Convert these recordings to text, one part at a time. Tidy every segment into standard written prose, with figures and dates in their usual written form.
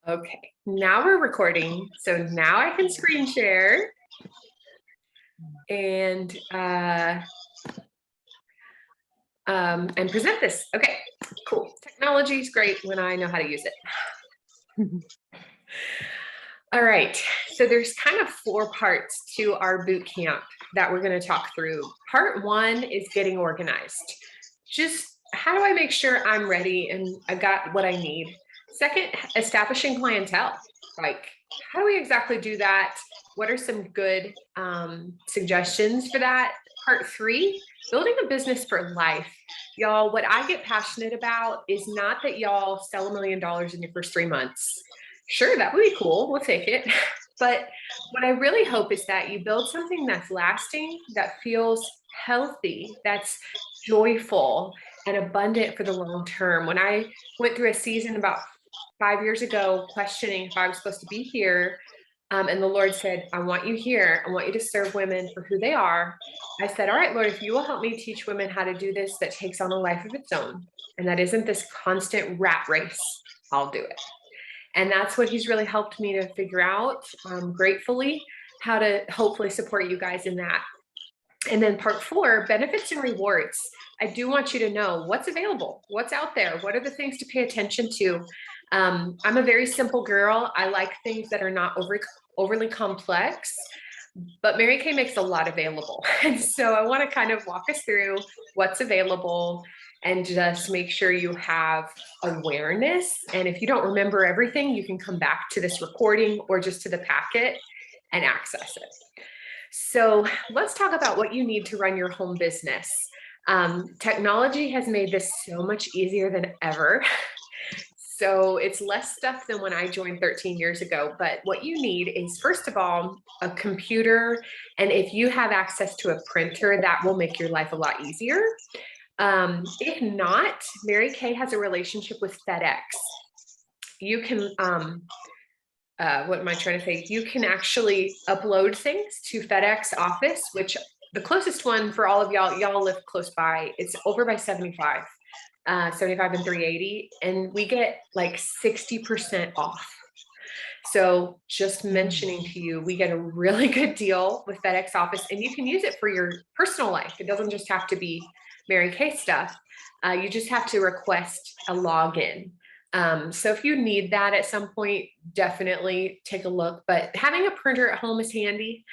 Okay, now we're recording. So now I can screen share and present this. Okay, cool. Technology is great when I know how to use it. All right, so there's kind of 4 parts to our boot camp that we're going to talk through. Part 1 is getting organized. Just how do I make sure I'm ready and I've got what I need? Second, establishing clientele. Like, how do we exactly do that? What are some good suggestions for that? Part 3, building a business for life. Y'all, what I get passionate about is not that y'all sell $1 million in your first 3 months. Sure, that would be cool. We'll take it. But what I really hope is that you build something that's lasting, that feels healthy, that's joyful and abundant for the long term. When I went through a season about 5 years ago, questioning if I was supposed to be here, and the Lord said, I want you here. I want you to serve women for who they are. I said, all right, Lord, if you will help me teach women how to do this, that takes on a life of its own, and that isn't this constant rat race, I'll do it. And that's what he's really helped me to figure out, gratefully, how to hopefully support you guys in that. And then part 4, benefits and rewards. I do want you to know what's available, what's out there, what are the things to pay attention to. I'm a very simple girl. I like things that are not overly complex, but Mary Kay makes a lot available. And so I want to kind of walk us through what's available and just make sure you have awareness. And if you don't remember everything, you can come back to this recording or just to the packet and access it. So let's talk about what you need to run your home business. Technology has made this so much easier than ever. So it's less stuff than when I joined 13 years ago. But what you need is, first of all, a computer. And if you have access to a printer, that will make your life a lot easier. If not, Mary Kay has a relationship with FedEx. You can, what am I trying to say? You can actually upload things to FedEx office, which the closest one for all of y'all live close by. It's over by 75 and 380, and we get like 60% off. So just mentioning to you, we get a really good deal with FedEx office, and you can use it for your personal life. It doesn't just have to be Mary Kay stuff. You just have to request a login. So if you need that at some point, definitely take a look. But having a printer at home is handy.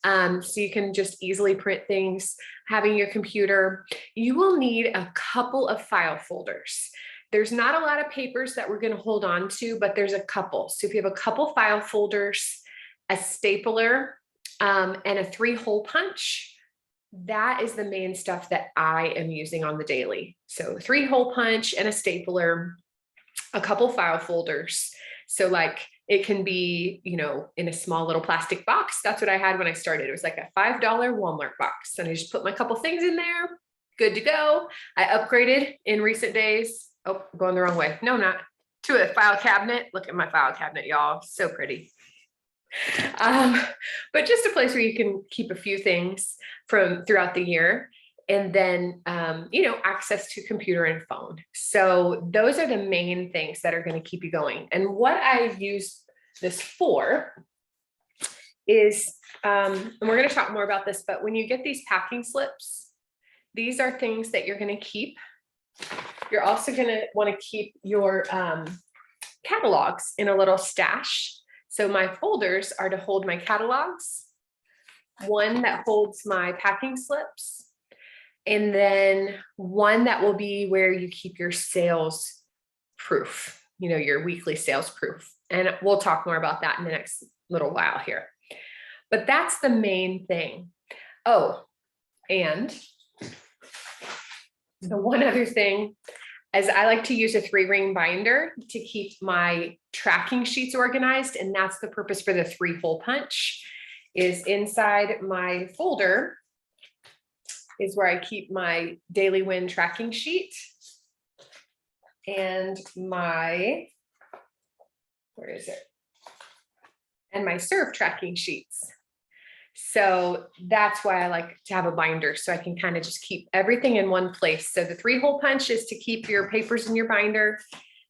So you can just easily print things. Having your computer, you will need a couple of file folders. There's not a lot of papers that we're going to hold on to, but there's a couple. So if you have a couple file folders, a stapler, and a 3-hole punch, that is the main stuff that I am using on the daily. So 3-hole punch and a stapler, a couple file folders. So like it can be, you know, in a small little plastic box. That's what I had when I started. It was like a $5 Walmart box. And I just put my couple things in there, good to go. I upgraded in recent days. Oh, going the wrong way. No, not to a file cabinet. Look at my file cabinet, y'all. So pretty. But just a place where you can keep a few things from throughout the year, and then, you know, access to computer and phone. So those are the main things that are going to keep you going. And what I use this for is, and we're going to talk more about this, but when you get these packing slips, these are things that you're going to keep. You're also going to want to keep your catalogs in a little stash. So my folders are to hold my catalogs, one that holds my packing slips, and then one that will be where you keep your sales proof, you know, your weekly sales proof. And we'll talk more about that in the next little while here. But that's the main thing. Oh, and the one other thing is I like to use a 3-ring binder to keep my tracking sheets organized. And that's the purpose for the 3-hole punch. Is inside my folder is where I keep my daily win tracking sheet and my, where is it? And my serve tracking sheets. So that's why I like to have a binder, so I can kind of just keep everything in one place. So the 3-hole punch is to keep your papers in your binder.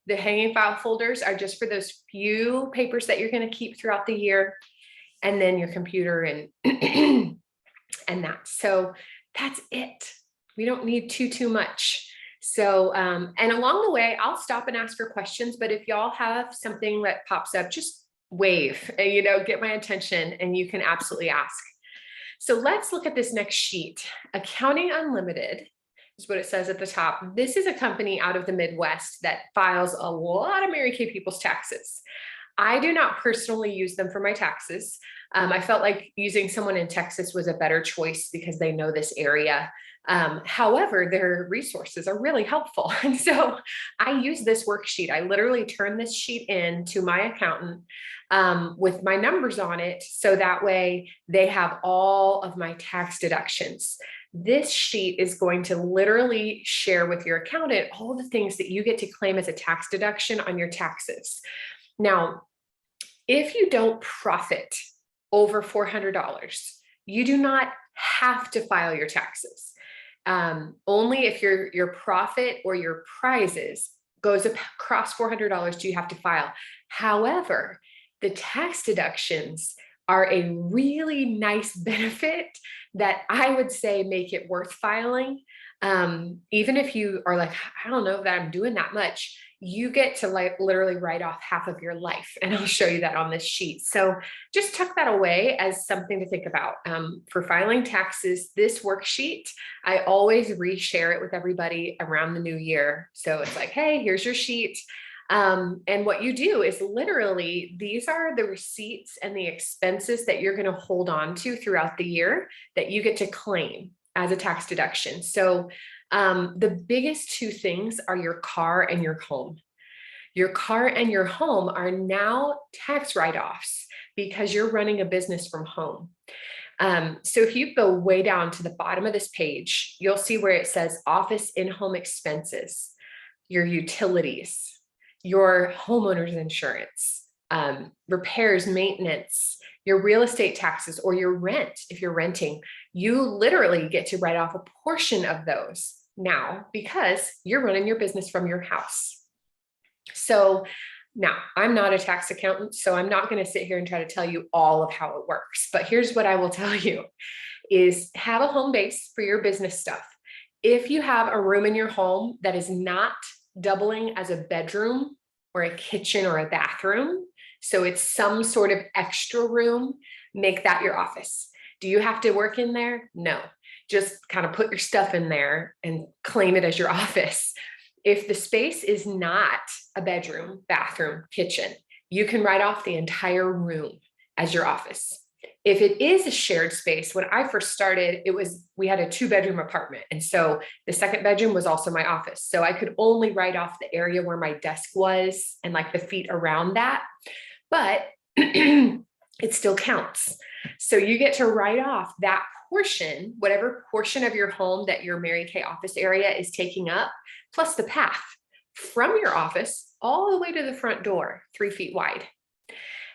The hanging file folders are just for those few papers that you're going to keep throughout the year, and then your computer and and that. So that's it. We don't need too much. So, and along the way, I'll stop and ask for questions, but if y'all have something that pops up, just wave, and, get my attention, and you can absolutely ask. So let's look at this next sheet. Accounting Unlimited is what it says at the top. This is a company out of the Midwest that files a lot of Mary Kay people's taxes. I do not personally use them for my taxes. I felt like using someone in Texas was a better choice because they know this area. However, their resources are really helpful. And so I use this worksheet. I literally turn this sheet in to my accountant with my numbers on it. So that way they have all of my tax deductions. This sheet is going to literally share with your accountant all the things that you get to claim as a tax deduction on your taxes. Now, if you don't profit over $400, you do not have to file your taxes. Only if your profit or your prizes goes across $400 do you have to file. However, the tax deductions are a really nice benefit that I would say make it worth filing. Even if you are like, I don't know that I'm doing that much, you get to literally write off half of your life. And I'll show you that on this sheet. So just tuck that away as something to think about. For filing taxes, this worksheet, I always reshare it with everybody around the new year. So it's like, hey, here's your sheet. And what you do is literally, these are the receipts and the expenses that you're going to hold on to throughout the year that you get to claim as a tax deduction. So the biggest two things are your car and your home. Your car and your home are now tax write-offs because you're running a business from home. So if you go way down to the bottom of this page, you'll see where it says office in-home expenses, your utilities, your homeowner's insurance, repairs, maintenance, your real estate taxes, or your rent. If you're renting, you literally get to write off a portion of those now because you're running your business from your house. So now I'm not a tax accountant, so I'm not going to sit here and try to tell you all of how it works. But here's what I will tell you is have a home base for your business stuff. If you have a room in your home that is not doubling as a bedroom or a kitchen or a bathroom, so it's some sort of extra room, make that your office. Do you have to work in there? No, just kind of put your stuff in there and claim it as your office. If the space is not a bedroom, bathroom, kitchen, you can write off the entire room as your office. If it is a shared space, when I first started, we had a 2-bedroom apartment. And so the second bedroom was also my office. So I could only write off the area where my desk was and like the feet around that, but it still counts. So you get to write off that portion, whatever portion of your home that your Mary Kay office area is taking up, plus the path from your office all the way to the front door, 3 feet wide.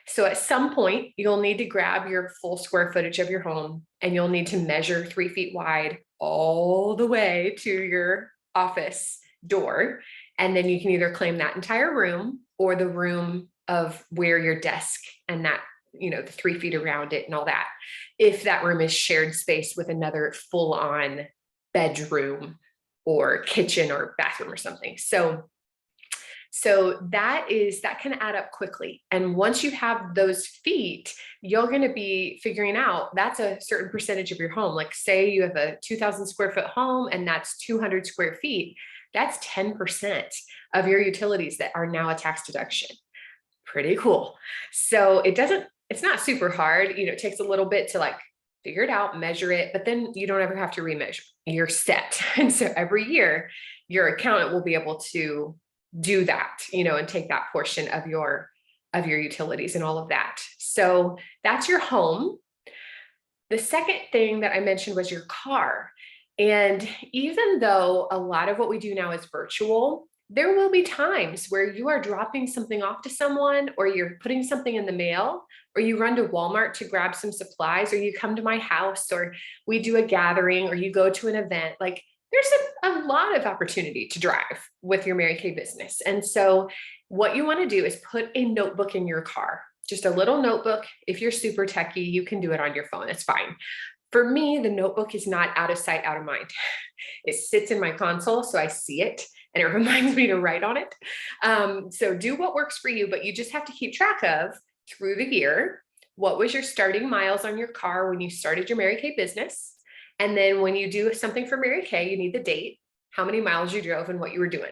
So at some point, you'll need to grab your full square footage of your home and you'll need to measure 3 feet wide all the way to your office door. And then you can either claim that entire room or the room of where your desk and that, the 3 feet around it and all that, if that room is shared space with another full-on bedroom or kitchen or bathroom or something. So that can add up quickly. And once you have those feet, you're going to be figuring out that's a certain percentage of your home. Like say you have a 2,000 square foot home and that's 200 square feet. That's 10% of your utilities that are now a tax deduction. Pretty cool. So it's not super hard. It takes a little bit to figure it out, measure it, but then you don't ever have to remeasure. You're set. And so every year your accountant will be able to do that, and take that portion of your utilities and all of that. So that's your home. The second thing that I mentioned was your car. And even though a lot of what we do now is virtual, there will be times where you are dropping something off to someone, or you're putting something in the mail, or you run to Walmart to grab some supplies, or you come to my house, or we do a gathering, or you go to an event. there's a lot of opportunity to drive with your Mary Kay business. And so what you want to do is put a notebook in your car, just a little notebook. If you're super techie, you can do it on your phone. It's fine. For me, the notebook is not out of sight, out of mind. It sits in my console, so I see it and it reminds me to write on it. So do what works for you, but you just have to keep track of through the year, what was your starting miles on your car when you started your Mary Kay business? And then when you do something for Mary Kay, you need the date, how many miles you drove and what you were doing.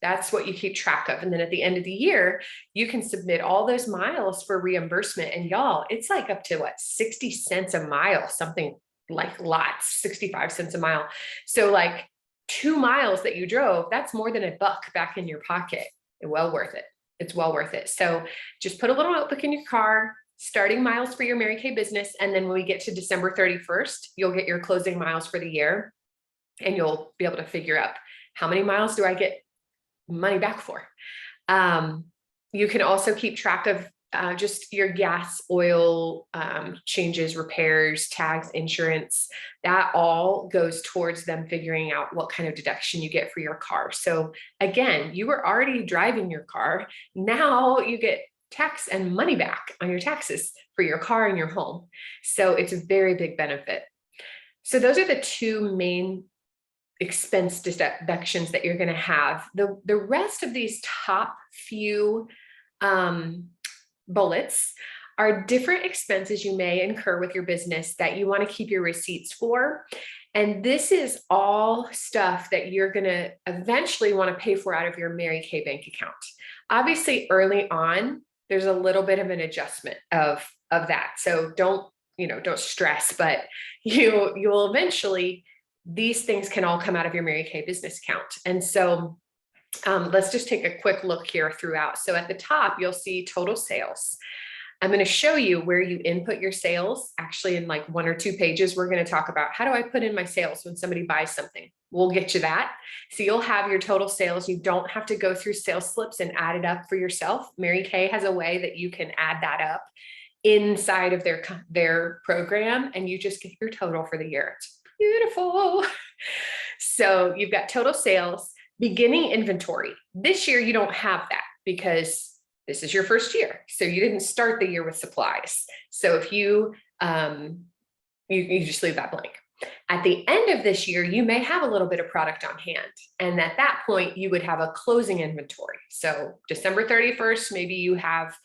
That's what you keep track of. And then at the end of the year, you can submit all those miles for reimbursement. And y'all, it's like up to what, 60 cents a mile, something like lots, 65 cents a mile. So like 2 miles that you drove, that's more than $1 back in your pocket. Well worth it. It's well worth it. So just put a little notebook in your car, starting miles for your Mary Kay business. And then when we get to December 31st, you'll get your closing miles for the year and you'll be able to figure out how many miles do I get money back for. You can also keep track of just your gas, oil changes, repairs, tags, insurance. That all goes towards them figuring out what kind of deduction you get for your car. So again, you were already driving your car. Now you get tax and money back on your taxes for your car and your home. So it's a very big benefit. So those are the 2 main expense deductions that you're going to have. The rest of these top few bullets are different expenses you may incur with your business that you want to keep your receipts for. And this is all stuff that you're going to eventually want to pay for out of your Mary Kay bank account. Obviously, early on, there's a little bit of an adjustment of that. So don't stress, but you'll eventually, these things can all come out of your Mary Kay business account. And so let's just take a quick look here throughout. So at the top, you'll see total sales. I'm going to show you where you input your sales. Actually, in like 1 or 2 pages, we're going to talk about how do I put in my sales when somebody buys something. We'll get you that. So you'll have your total sales. You don't have to go through sales slips and add it up for yourself. Mary Kay has a way that you can add that up inside of their program, and you just get your total for the year. It's beautiful. So you've got total sales, beginning inventory. This year, you don't have that because this is your first year. So you didn't start the year with supplies. So if you just leave that blank. At the end of this year, you may have a little bit of product on hand. And at that point, you would have a closing inventory. So December 31st, maybe you have,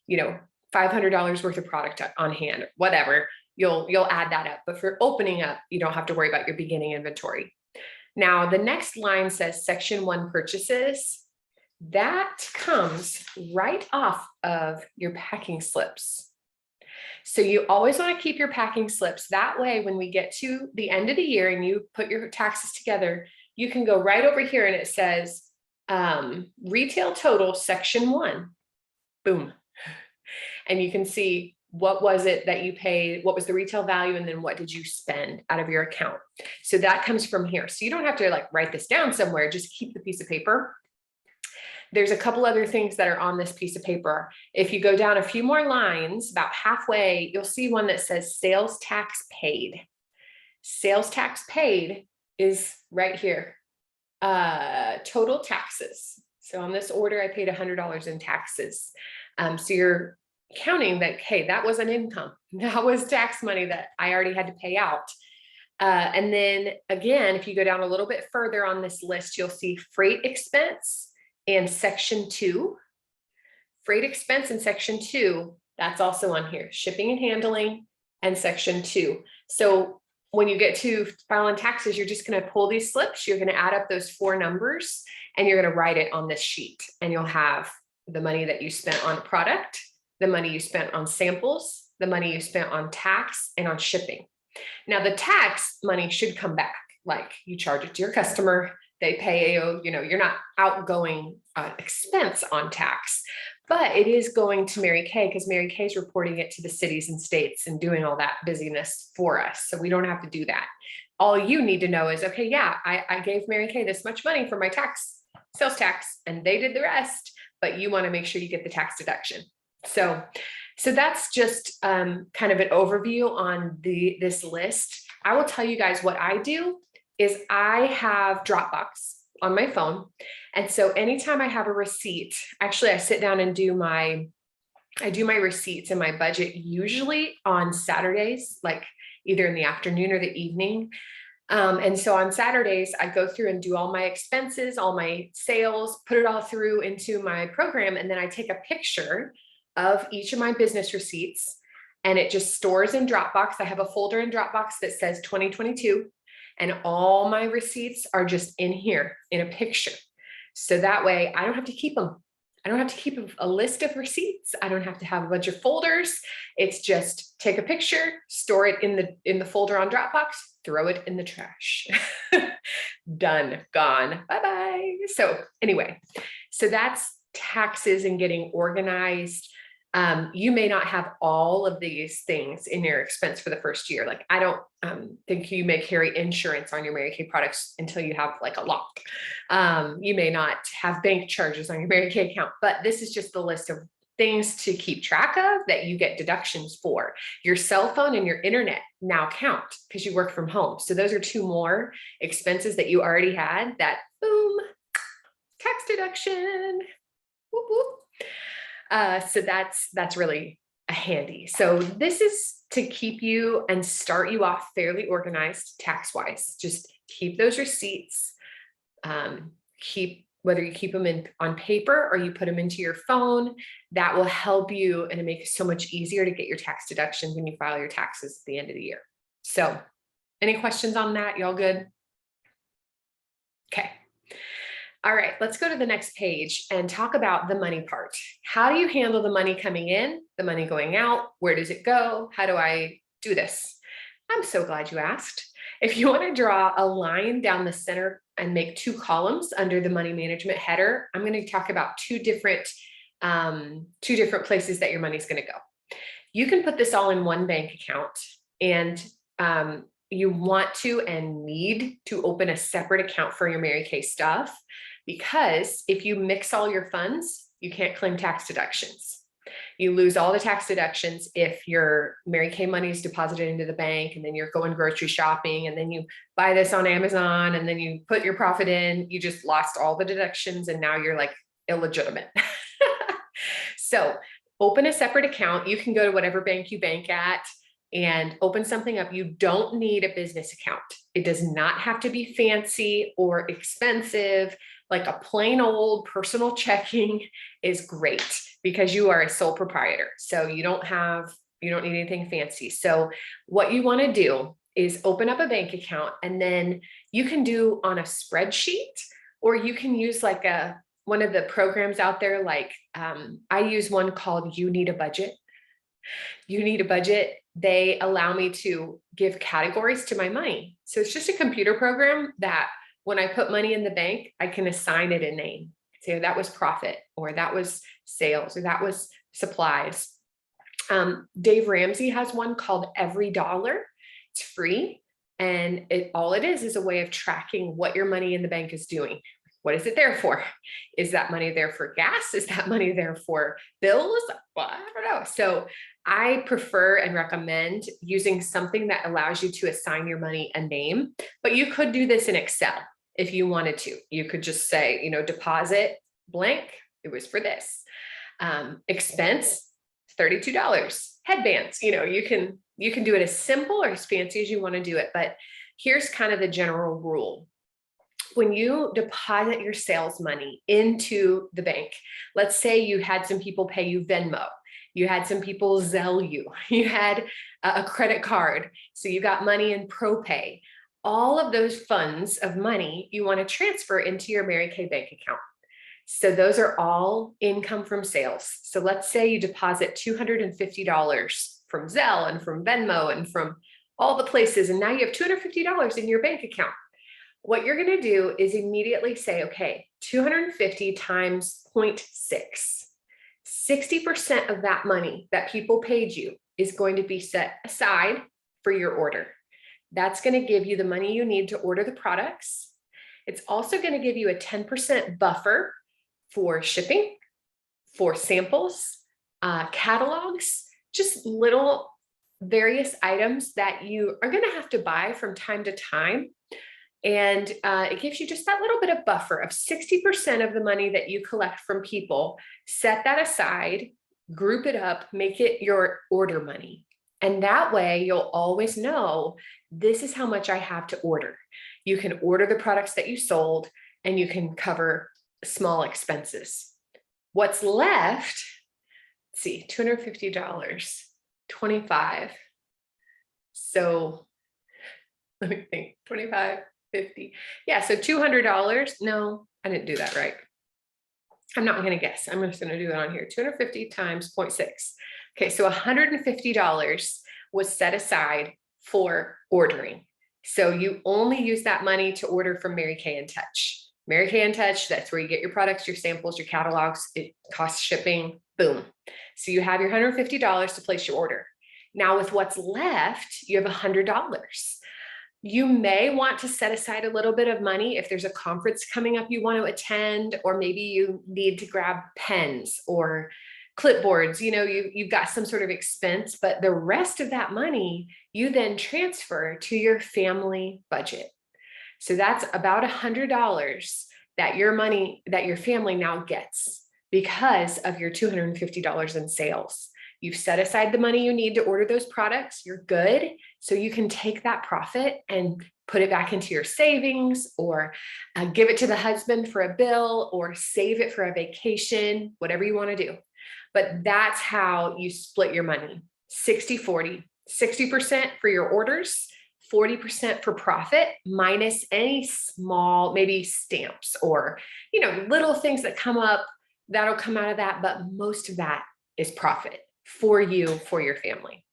$500 worth of product on hand, whatever, you'll add that up. But for opening up, you don't have to worry about your beginning inventory. Now, the next line says section 1 purchases. That comes right off of your packing slips. So you always want to keep your packing slips. That way, when we get to the end of the year and you put your taxes together, you can go right over here and it says retail total section 1. Boom. And you can see what was it that you paid, what was the retail value, and then what did you spend out of your account. So that comes from here. So you don't have to write this down somewhere, just keep the piece of paper. There's a couple other things that are on this piece of paper. If you go down a few more lines, about halfway, you'll see one that says sales tax paid. Sales tax paid is right here. Total taxes. So on this order, I paid $100 in taxes. So you're counting that, hey, that was an income. That was tax money that I already had to pay out. And then again, if you go down a little bit further on this list, you'll see freight expense and section 2. Freight expense in section 2, that's also on here. Shipping and handling and section 2. So when you get to filing taxes, you're just going to pull these slips. You're going to add up those 4 numbers and you're going to write it on this sheet. And you'll have the money that you spent on product, the money you spent on samples, the money you spent on tax and on shipping. Now the tax money should come back. Like you charge it to your customer, they pay you, you're not outgoing expense on tax, but it is going to Mary Kay because Mary Kay is reporting it to the cities and states and doing all that busyness for us. So we don't have to do that. All you need to know is, okay, yeah, I gave Mary Kay this much money for my sales tax, and they did the rest, but you want to make sure you get the tax deduction. So that's just kind of an overview on this list. I will tell you guys what I do. is I have Dropbox on my phone. And so anytime I have a receipt, actually I sit down and I do my receipts and my budget usually on Saturdays, like either in the afternoon or the evening. And so on Saturdays, I go through and do all my expenses, all my sales, put it all through into my program. And then I take a picture of each of my business receipts and it just stores in Dropbox. I have a folder in Dropbox that says 2022 and all my receipts are just in here in a picture. So that way I don't have to keep them. I don't have to keep a list of receipts. I don't have to have a bunch of folders. It's just take a picture, store it in the folder on Dropbox, throw it in the trash. Done, gone, bye-bye. So anyway, so that's taxes and getting organized. You may not have all of these things in your expense for the first year. Like I don't think you may carry insurance on your Mary Kay products until you have like a lock. You may not have bank charges on your Mary Kay account, but this is just the list of things to keep track of that you get deductions for. Your cell phone and your internet now count because you work from home. So those are two more expenses that you already had that boom, tax deduction. Whoop, whoop. So that's really handy. So this is to keep you and start you off fairly organized tax-wise. Just keep those receipts, whether you keep them on paper or you put them into your phone, that will help you and it makes it so much easier to get your tax deductions when you file your taxes at the end of the year. So any questions on that? Y'all good? Okay. All right, let's go to the next page and talk about the money part. How do you handle the money coming in, the money going out? Where does it go? How do I do this? I'm so glad you asked. If you want to draw a line down the center and make two columns under the money management header, I'm going to talk about two different places that your money is going to go. You can put this all in one bank account and you want to and need to open a separate account for your Mary Kay stuff. Because if you mix all your funds, you can't claim tax deductions. You lose all the tax deductions if your Mary Kay money is deposited into the bank and then you're going grocery shopping and then you buy this on Amazon and then you put your profit in, you just lost all the deductions and now you're like illegitimate. So open a separate account. You can go to whatever bank you bank at and open something up. You don't need a business account. It does not have to be fancy or expensive. Like a plain old personal checking is great because you are a sole proprietor. So you don't need anything fancy. So what you want to do is open up a bank account and then you can do on a spreadsheet or you can use like one of the programs out there. Like I use one called You Need a Budget. You Need a Budget. They allow me to give categories to my money. So it's just a computer program that when I put money in the bank, I can assign it a name. Say that was profit, or that was sales, or that was supplies. Dave Ramsey has one called Every Dollar. It's free. And all it is a way of tracking what your money in the bank is doing. What is it there for? Is that money there for gas? Is that money there for bills? Well, I don't know. So I prefer and recommend using something that allows you to assign your money a name, but you could do this in Excel if you wanted to. You could just say, deposit blank, it was for this. Expense, $32. Headbands, you can do it as simple or as fancy as you want to do it, but here's kind of the general rule. When you deposit your sales money into the bank, let's say you had some people pay you Venmo, you had some people Zelle you had a credit card, so you got money in ProPay. All of those funds of money you want to transfer into your Mary Kay bank account. So those are all income from sales. So let's say you deposit $250 from Zelle and from Venmo and from all the places, and now you have $250 in your bank account. What you're going to do is immediately say, okay, 250 times 0.6. 60% of that money that people paid you is going to be set aside for your order. That's going to give you the money you need to order the products. It's also going to give you a 10% buffer for shipping, for samples, catalogs, just little various items that you are going to have to buy from time to time. And it gives you just that little bit of buffer of 60% of the money that you collect from people. Set that aside, group it up, make it your order money. And that way you'll always know this is how much I have to order. You can order the products that you sold and you can cover small expenses. What's left, let's see, $250, 25. So let me think, 25, 50. Yeah, so $200. No, I didn't do that right. I'm not going to guess. I'm just going to do it on here. 250 times 0.6. Okay, so $150 was set aside for ordering. So you only use that money to order from Mary Kay and Touch. Mary Kay and Touch, that's where you get your products, your samples, your catalogs. It costs shipping, boom. So you have your $150 to place your order. Now with what's left, you have $100. You may want to set aside a little bit of money if there's a conference coming up you want to attend, or maybe you need to grab pens or clipboards. You know, you've got some sort of expense, but the rest of that money you then transfer to your family budget. So that's about $100 that your family now gets because of your $250 in sales. You've set aside the money you need to order those products. You're good. So you can take that profit and put it back into your savings, or give it to the husband for a bill, or save it for a vacation, whatever you want to do. But that's how you split your money. 60-40, 60% for your orders, 40% for profit, minus any small, maybe stamps or, little things that come up that'll come out of that. But most of that is profit for you, for your family.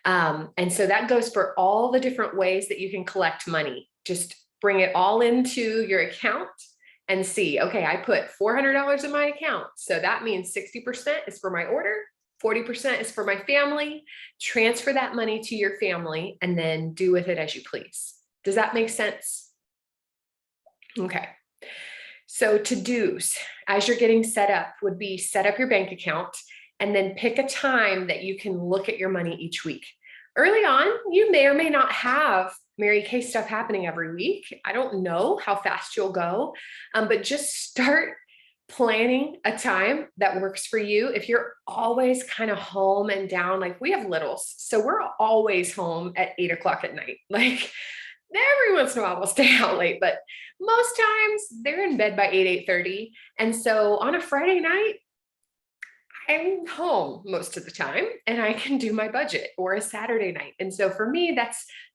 And so that goes for all the different ways that you can collect money. Just bring it all into your account and see, okay, I put $400 in my account. So that means 60% is for my order, 40% is for my family. Transfer that money to your family and then do with it as you please. Does that make sense? Okay. So to-dos, as you're getting set up, would be set up your bank account and then pick a time that you can look at your money each week. Early on, you may or may not have Mary Kay stuff happening every week. I don't know how fast you'll go, but just start planning a time that works for you. If you're always kind of home and down, like we have littles, so we're always home at 8 o'clock at night. Like every once in a while we'll stay out late, but most times they're in bed by 8:30. And so on a Friday night, I'm home most of the time and I can do my budget, or a Saturday night. And so for me,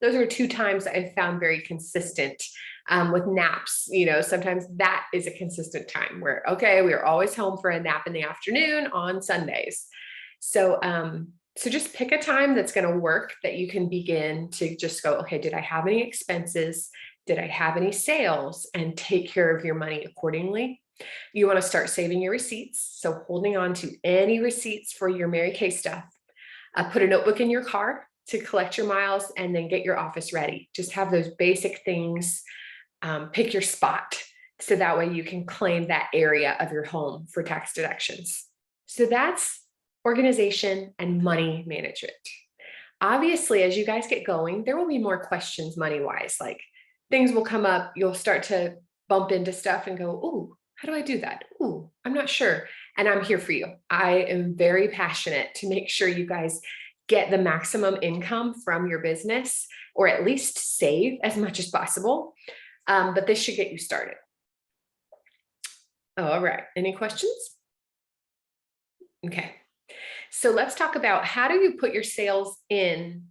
those are two times I've found very consistent. With naps, sometimes that is a consistent time where, okay, we're always home for a nap in the afternoon on Sundays. So just pick a time that's going to work, that you can begin to just go, okay, did I have any expenses? Did I have any sales? And take care of your money accordingly. You want to start saving your receipts. So holding on to any receipts for your Mary Kay stuff. Put a notebook in your car to collect your miles, and then get your office ready. Just have those basic things. Pick your spot, so that way you can claim that area of your home for tax deductions. So that's organization and money management. Obviously, as you guys get going, there will be more questions money-wise, like things will come up. You'll start to bump into stuff and go, ooh, how do I do that? Ooh, I'm not sure. And I'm here for you. I am very passionate to make sure you guys get the maximum income from your business, or at least save as much as possible. But this should get you started. All right. Any questions? Okay. So let's talk about, how do you put your sales in?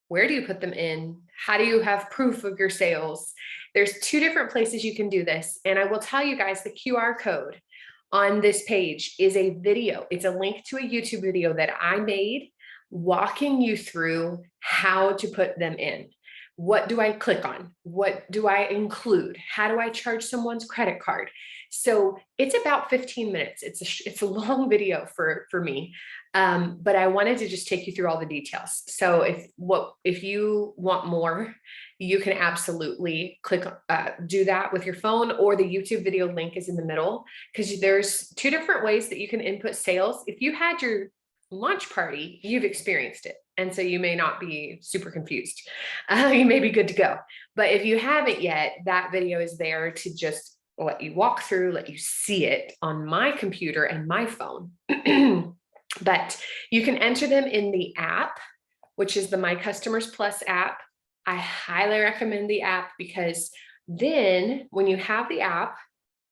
Where do you put them in? How do you have proof of your sales? There's two different places you can do this. And I will tell you guys, the QR code on this page is a video. It's a link to a YouTube video that I made walking you through how to put them in. What do I click on? What do I include? How do I charge someone's credit card? So it's about 15 minutes. It's a long video for me, but I wanted to just take you through all the details. So if you want more, you can absolutely do that with your phone, or the YouTube video link is in the middle, because there's two different ways that you can input sales. If you had your launch party, you've experienced it. And so you may not be super confused. You may be good to go. But if you haven't yet, that video is there to just let you walk through, let you see it on my computer and my phone. But you can enter them in the app, which is the My Customers Plus app. I highly recommend the app because then when you have the app,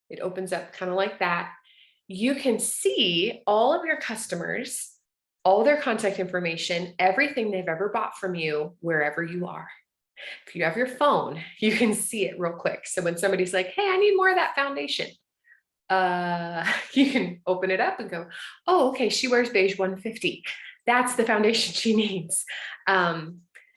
it opens up kind of like that. You can see all of your customers, all their contact information, everything they've ever bought from you, wherever you are. If you have your phone, you can see it real quick. So when somebody's like, hey, I need more of that foundation, you can open it up and go, oh, okay, she wears beige 150. That's the foundation she needs.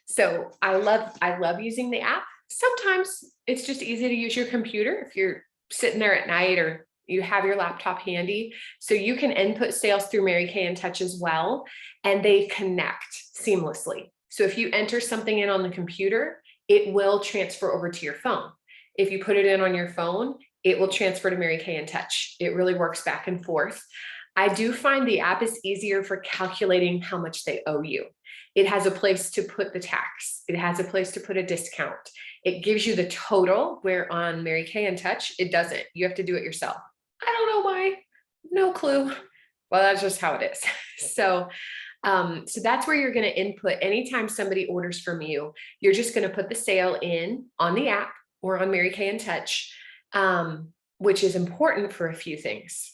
So I love using the app. Sometimes it's just easy to use your computer if you're sitting there at night or you have your laptop handy. So you can input sales through Mary Kay and Touch as well, and they connect seamlessly. So if you enter something in on the computer, it will transfer over to your phone. If you put it in on your phone, it will transfer to Mary Kay and Touch. It really works back and forth. I do find the app is easier for calculating how much they owe you. It has a place to put the tax. It has a place to put a discount. It gives you the total, where on Mary Kay and Touch, it doesn't. You have to do it yourself. I don't know why, no clue. Well, that's just how it is. So that's where you're going to input anytime somebody orders from you. You're just going to put the sale in on the app or on Mary Kay and Touch, which is important for a few things.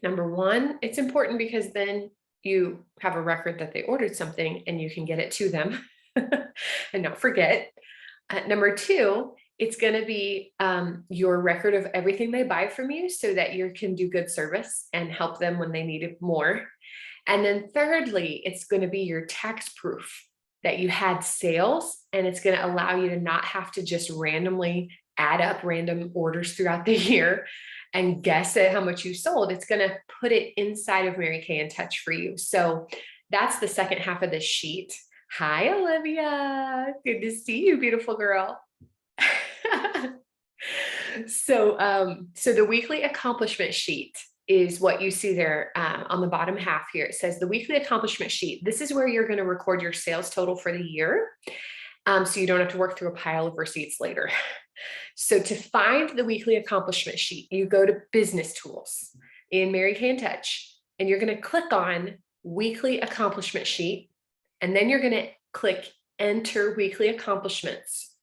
Number one, it's important because then you have a record that they ordered something and you can get it to them and not forget. Number two, it's going to be your record of everything they buy from you so that you can do good service and help them when they need it more. And then thirdly, it's going to be your tax proof that you had sales, and it's going to allow you to not have to just randomly add up random orders throughout the year and guess at how much you sold. It's going to put it inside of Mary Kay and Touch for you. So that's the second half of this sheet. Hi, Olivia. Good to see you, beautiful girl. So the weekly accomplishment sheet is what you see there on the bottom half here. It says the weekly accomplishment sheet. This is where you're going to record your sales total for the year. So you don't have to work through a pile of receipts later. So to find the weekly accomplishment sheet, you go to Business Tools in Mary Kay and Touch, and you're going to click on Weekly Accomplishment Sheet, and then you're going to click Enter Weekly Accomplishments.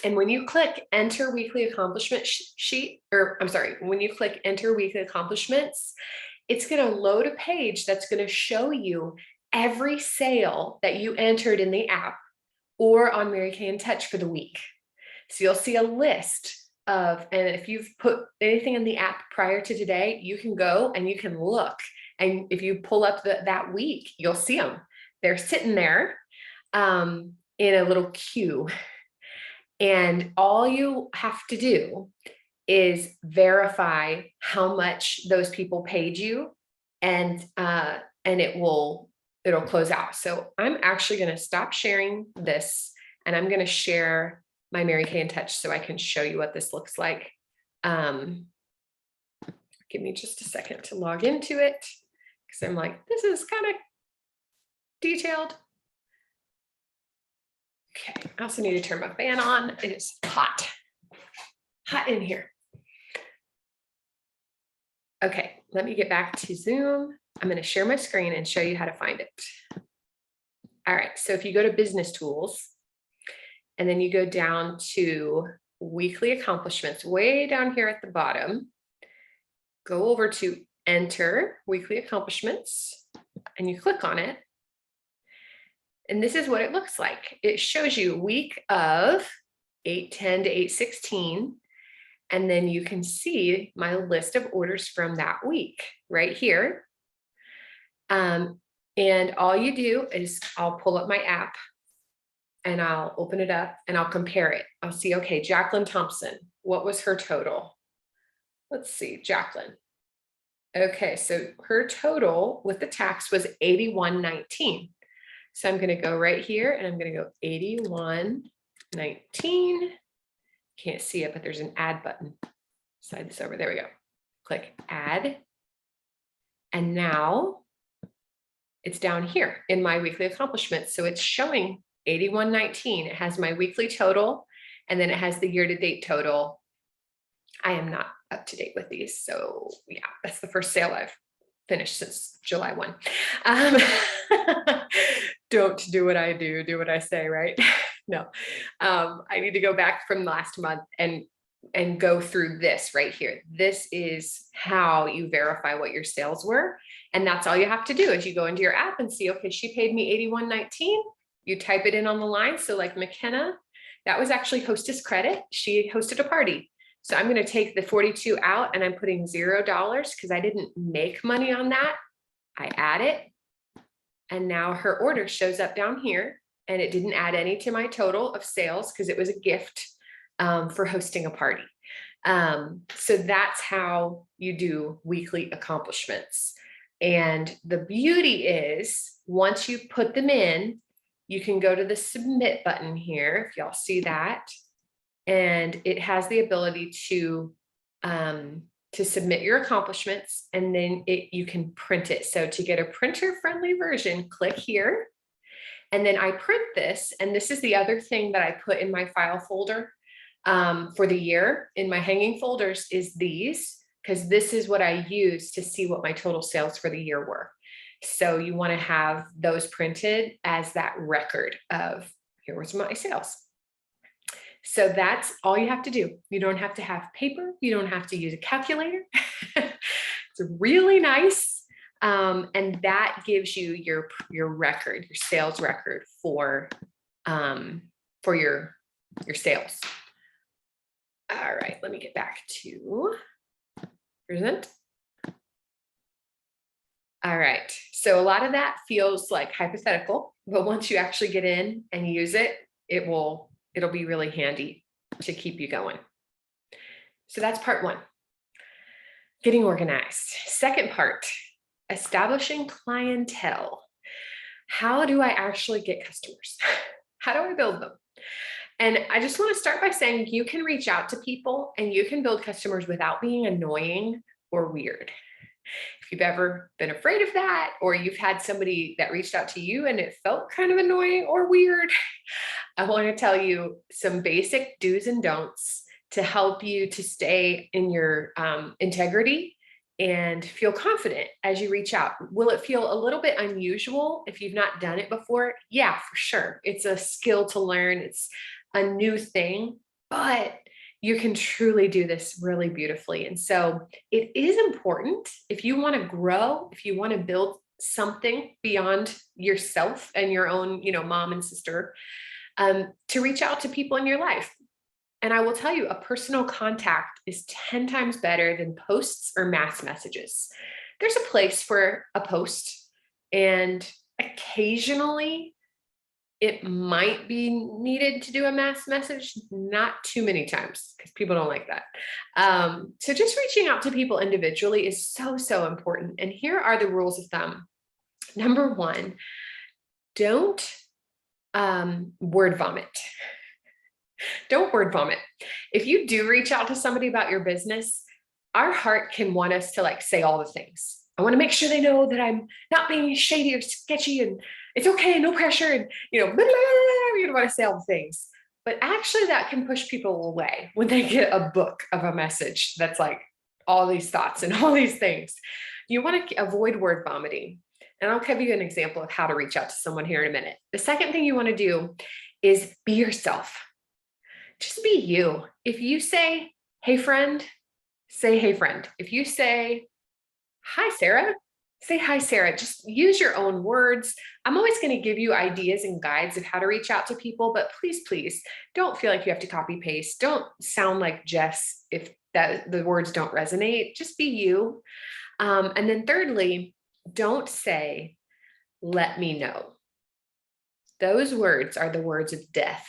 And when you click Enter Weekly Accomplishment Sheet, when you click Enter Weekly Accomplishments, it's going to load a page that's going to show you every sale that you entered in the app or on Mary Kay and Touch for the week. So you'll see a list of, and if you've put anything in the app prior to today, you can go and you can look. And if you pull up that week, you'll see them. They're sitting there in a little queue. And all you have to do is verify how much those people paid you, and it'll close out. So I'm actually going to stop sharing this, and I'm going to share my Mary Kay and Touch so I can show you what this looks like. Give me just a second to log into it, because I'm like, this is kind of detailed. Okay, I also need to turn my fan on. It is hot in here. Okay, let me get back to Zoom. I'm going to share my screen and show you how to find it. All right, so if you go to Business Tools, and then you go down to Weekly Accomplishments, way down here at the bottom, go over to Enter Weekly Accomplishments, and you click on it. And this is what it looks like. It shows you week of 8/10 to 8/16. And then you can see my list of orders from that week right here. And all you do is I'll pull up my app and I'll open it up and I'll compare it. I'll see, okay, Jacqueline Thompson, what was her total? Let's see, Jacqueline. Okay, so her total with the tax was $81.19. So I'm going to go right here and I'm going to go $81.19. Can't see it, but there's an add button. Slide this over. There we go. Click add. And now It's down here in my weekly accomplishments. So it's showing 81.19. It has my weekly total, and then it has the year-to-date total. I am not up to date with these. So yeah, that's the first sale I've finished since July 1. Don't do what I do what I say, right? No, I need to go back from last month and go through this right here. This is how you verify what your sales were. And that's all you have to do is you go into your app and see, okay, she paid me 81.19. You type it in on the line. So like McKenna, that was actually hostess credit. She hosted a party. So I'm going to take the 42 out and I'm putting $0 because I didn't make money on that. I add it. And now her order shows up down here, and it didn't add any to my total of sales because it was a gift for hosting a party. So that's how you do weekly accomplishments. And the beauty is once you put them in, you can go to the submit button here, if y'all see that. And it has the ability to submit your accomplishments, and then you can print it. So to get a printer-friendly version, click here. And then I print this, and this is the other thing that I put in my file folder for the year in my hanging folders is these, because this is what I use to see what my total sales for the year were. So you want to have those printed as that record of here was my sales. So that's all you have to do. You don't have to have paper. You don't have to use a calculator. It's really nice. And that gives you your record, your sales record for your sales. All right, let me get back to present. All right, so a lot of that feels like hypothetical, but once you actually get in and use it, it'll be really handy to keep you going. So that's part one, getting organized. Second part, establishing clientele. How do I actually get customers? How do I build them? And I just want to start by saying you can reach out to people and you can build customers without being annoying or weird. If you've ever been afraid of that, or you've had somebody that reached out to you and it felt kind of annoying or weird, I want to tell you some basic do's and don'ts to help you to stay in your integrity and feel confident as you reach out. Will it feel a little bit unusual if you've not done it before? Yeah, for sure. It's a skill to learn. It's a new thing, but you can truly do this really beautifully. And so it is important if you want to grow, if you want to build something beyond yourself and your own, mom and sister, to reach out to people in your life. And I will tell you, a personal contact is 10 times better than posts or mass messages. There's a place for a post, and occasionally it might be needed to do a mass message, not too many times because people don't like that. So just reaching out to people individually is so, so important. And here are the rules of thumb. Number one, don't word vomit. Don't word vomit. If you do reach out to somebody about your business, our heart can want us to say all the things. I want to make sure they know that I'm not being shady or sketchy and it's okay, no pressure, and blah, blah, blah, you don't want to say all the things. But actually that can push people away when they get a book of a message that's like all these thoughts and all these things. You want to avoid word vomiting. And I'll give you an example of how to reach out to someone here in a minute. The second thing you want to do is be yourself. Just be you. If you say, hey friend, say, hey friend. If you say, hi, Sarah, say, hi, Sarah. Just use your own words. I'm always going to give you ideas and guides of how to reach out to people, but please don't feel like you have to copy paste. Don't sound like Jess if the words don't resonate. Just be you. And then thirdly, don't say, let me know. Those words are the words of death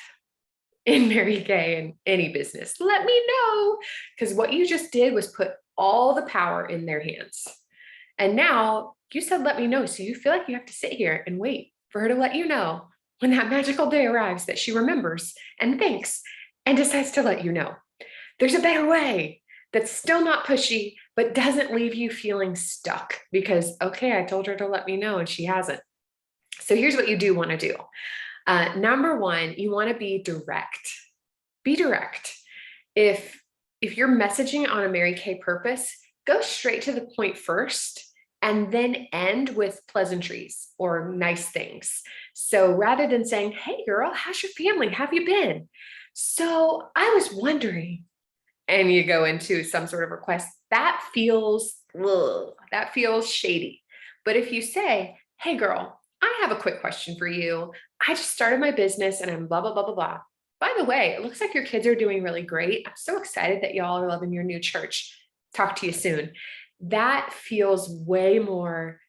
in Mary Kay and any business. Let me know, because what you just did was put all the power in their hands. And now you said, let me know. So you feel like you have to sit here and wait for her to let you know when that magical day arrives that she remembers and thinks and decides to let you know. There's a better way that's still not pushy, but doesn't leave you feeling stuck because, okay, I told her to let me know and she hasn't. So here's what you do want to do. Number one, you want to be direct. Be direct. If you're messaging on a Mary Kay purpose, go straight to the point first and then end with pleasantries or nice things. So rather than saying, hey girl, how's your family? How have you been? So I was wondering, and you go into some sort of request, that feels shady. But if you say, hey girl, I have a quick question for you. I just started my business and I'm blah, blah, blah, blah, blah. By the way, it looks like your kids are doing really great. I'm so excited that y'all are loving your new church. Talk to you soon. That feels way more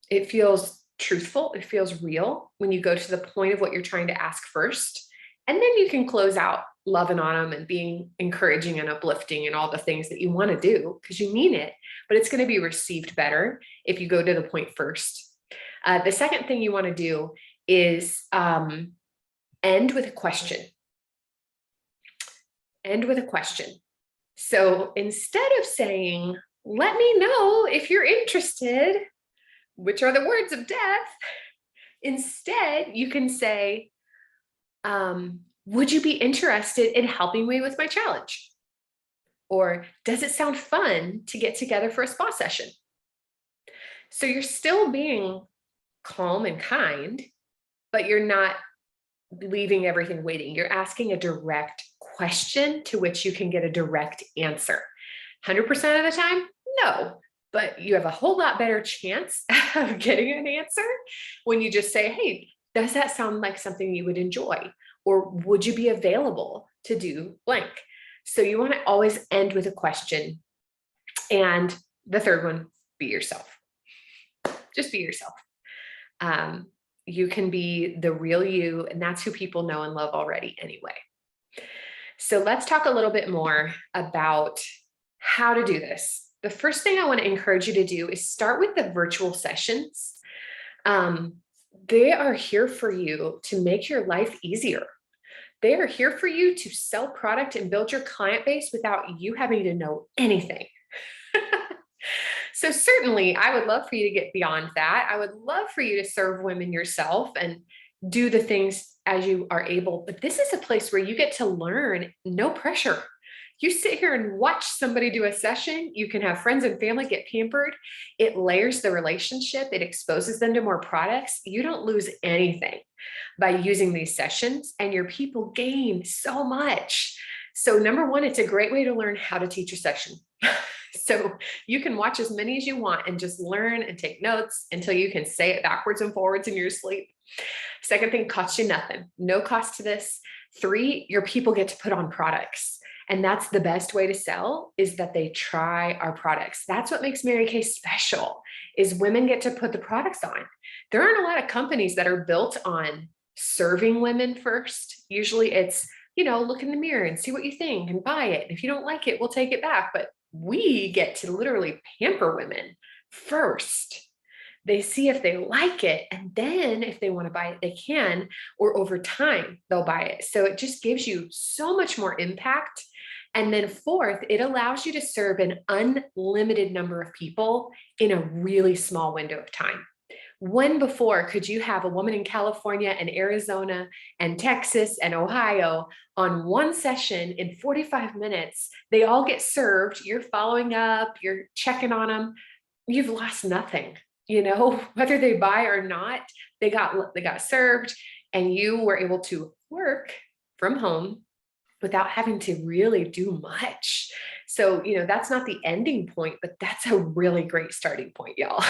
it feels truthful. It feels real when you go to the point of what you're trying to ask first. And then you can close out loving on them and being encouraging and uplifting and all the things that you want to do because you mean it, but it's going to be received better if you go to the point first. The second thing you want to do is end with a question. End with a question. So instead of saying, let me know if you're interested, which are the words of death, instead you can say, would you be interested in helping me with my challenge? Or does it sound fun to get together for a spa session? So you're still being calm and kind, but you're not leaving everything waiting. You're asking a direct question to which you can get a direct answer. 100% of the time, no, but you have a whole lot better chance of getting an answer when you just say, hey, does that sound like something you would enjoy? Or would you be available to do blank? So you want to always end with a question. And the third one, be yourself. Just be yourself. You can be the real you, and that's who people know and love already anyway. So let's talk a little bit more about how to do this. The first thing I want to encourage you to do is start with the virtual sessions. They are here for you to make your life easier. They are here for you to sell product and build your client base without you having to know anything. So certainly I would love for you to get beyond that. I would love for you to serve women yourself and do the things as you are able. But this is a place where you get to learn, no pressure. You sit here and watch somebody do a session. You can have friends and family get pampered. It layers the relationship. It exposes them to more products. You don't lose anything by using these sessions, and your people gain so much. So number one, it's a great way to learn how to teach a session. So you can watch as many as you want and just learn and take notes until you can say it backwards and forwards in your sleep. Second thing, costs you nothing. No cost to this. 3, your people get to put on products. And that's the best way to sell, is that they try our products. That's what makes Mary Kay special, is women get to put the products on. There aren't a lot of companies that are built on serving women first. Usually it's, look in the mirror and see what you think and buy it. If you don't like it, we'll take it back. But we get to literally pamper women first. They see if they like it, and then if they want to buy it, they can, or over time, they'll buy it. So it just gives you so much more impact. And then fourth, it allows you to serve an unlimited number of people in a really small window of time. When before could you have a woman in California and Arizona and Texas and Ohio on one session in 45 minutes? They all get served. You're following up, you're checking on them. You've lost nothing. Whether they buy or not, they got served, and you were able to work from home without having to really do much. So, that's not the ending point, but that's a really great starting point, y'all.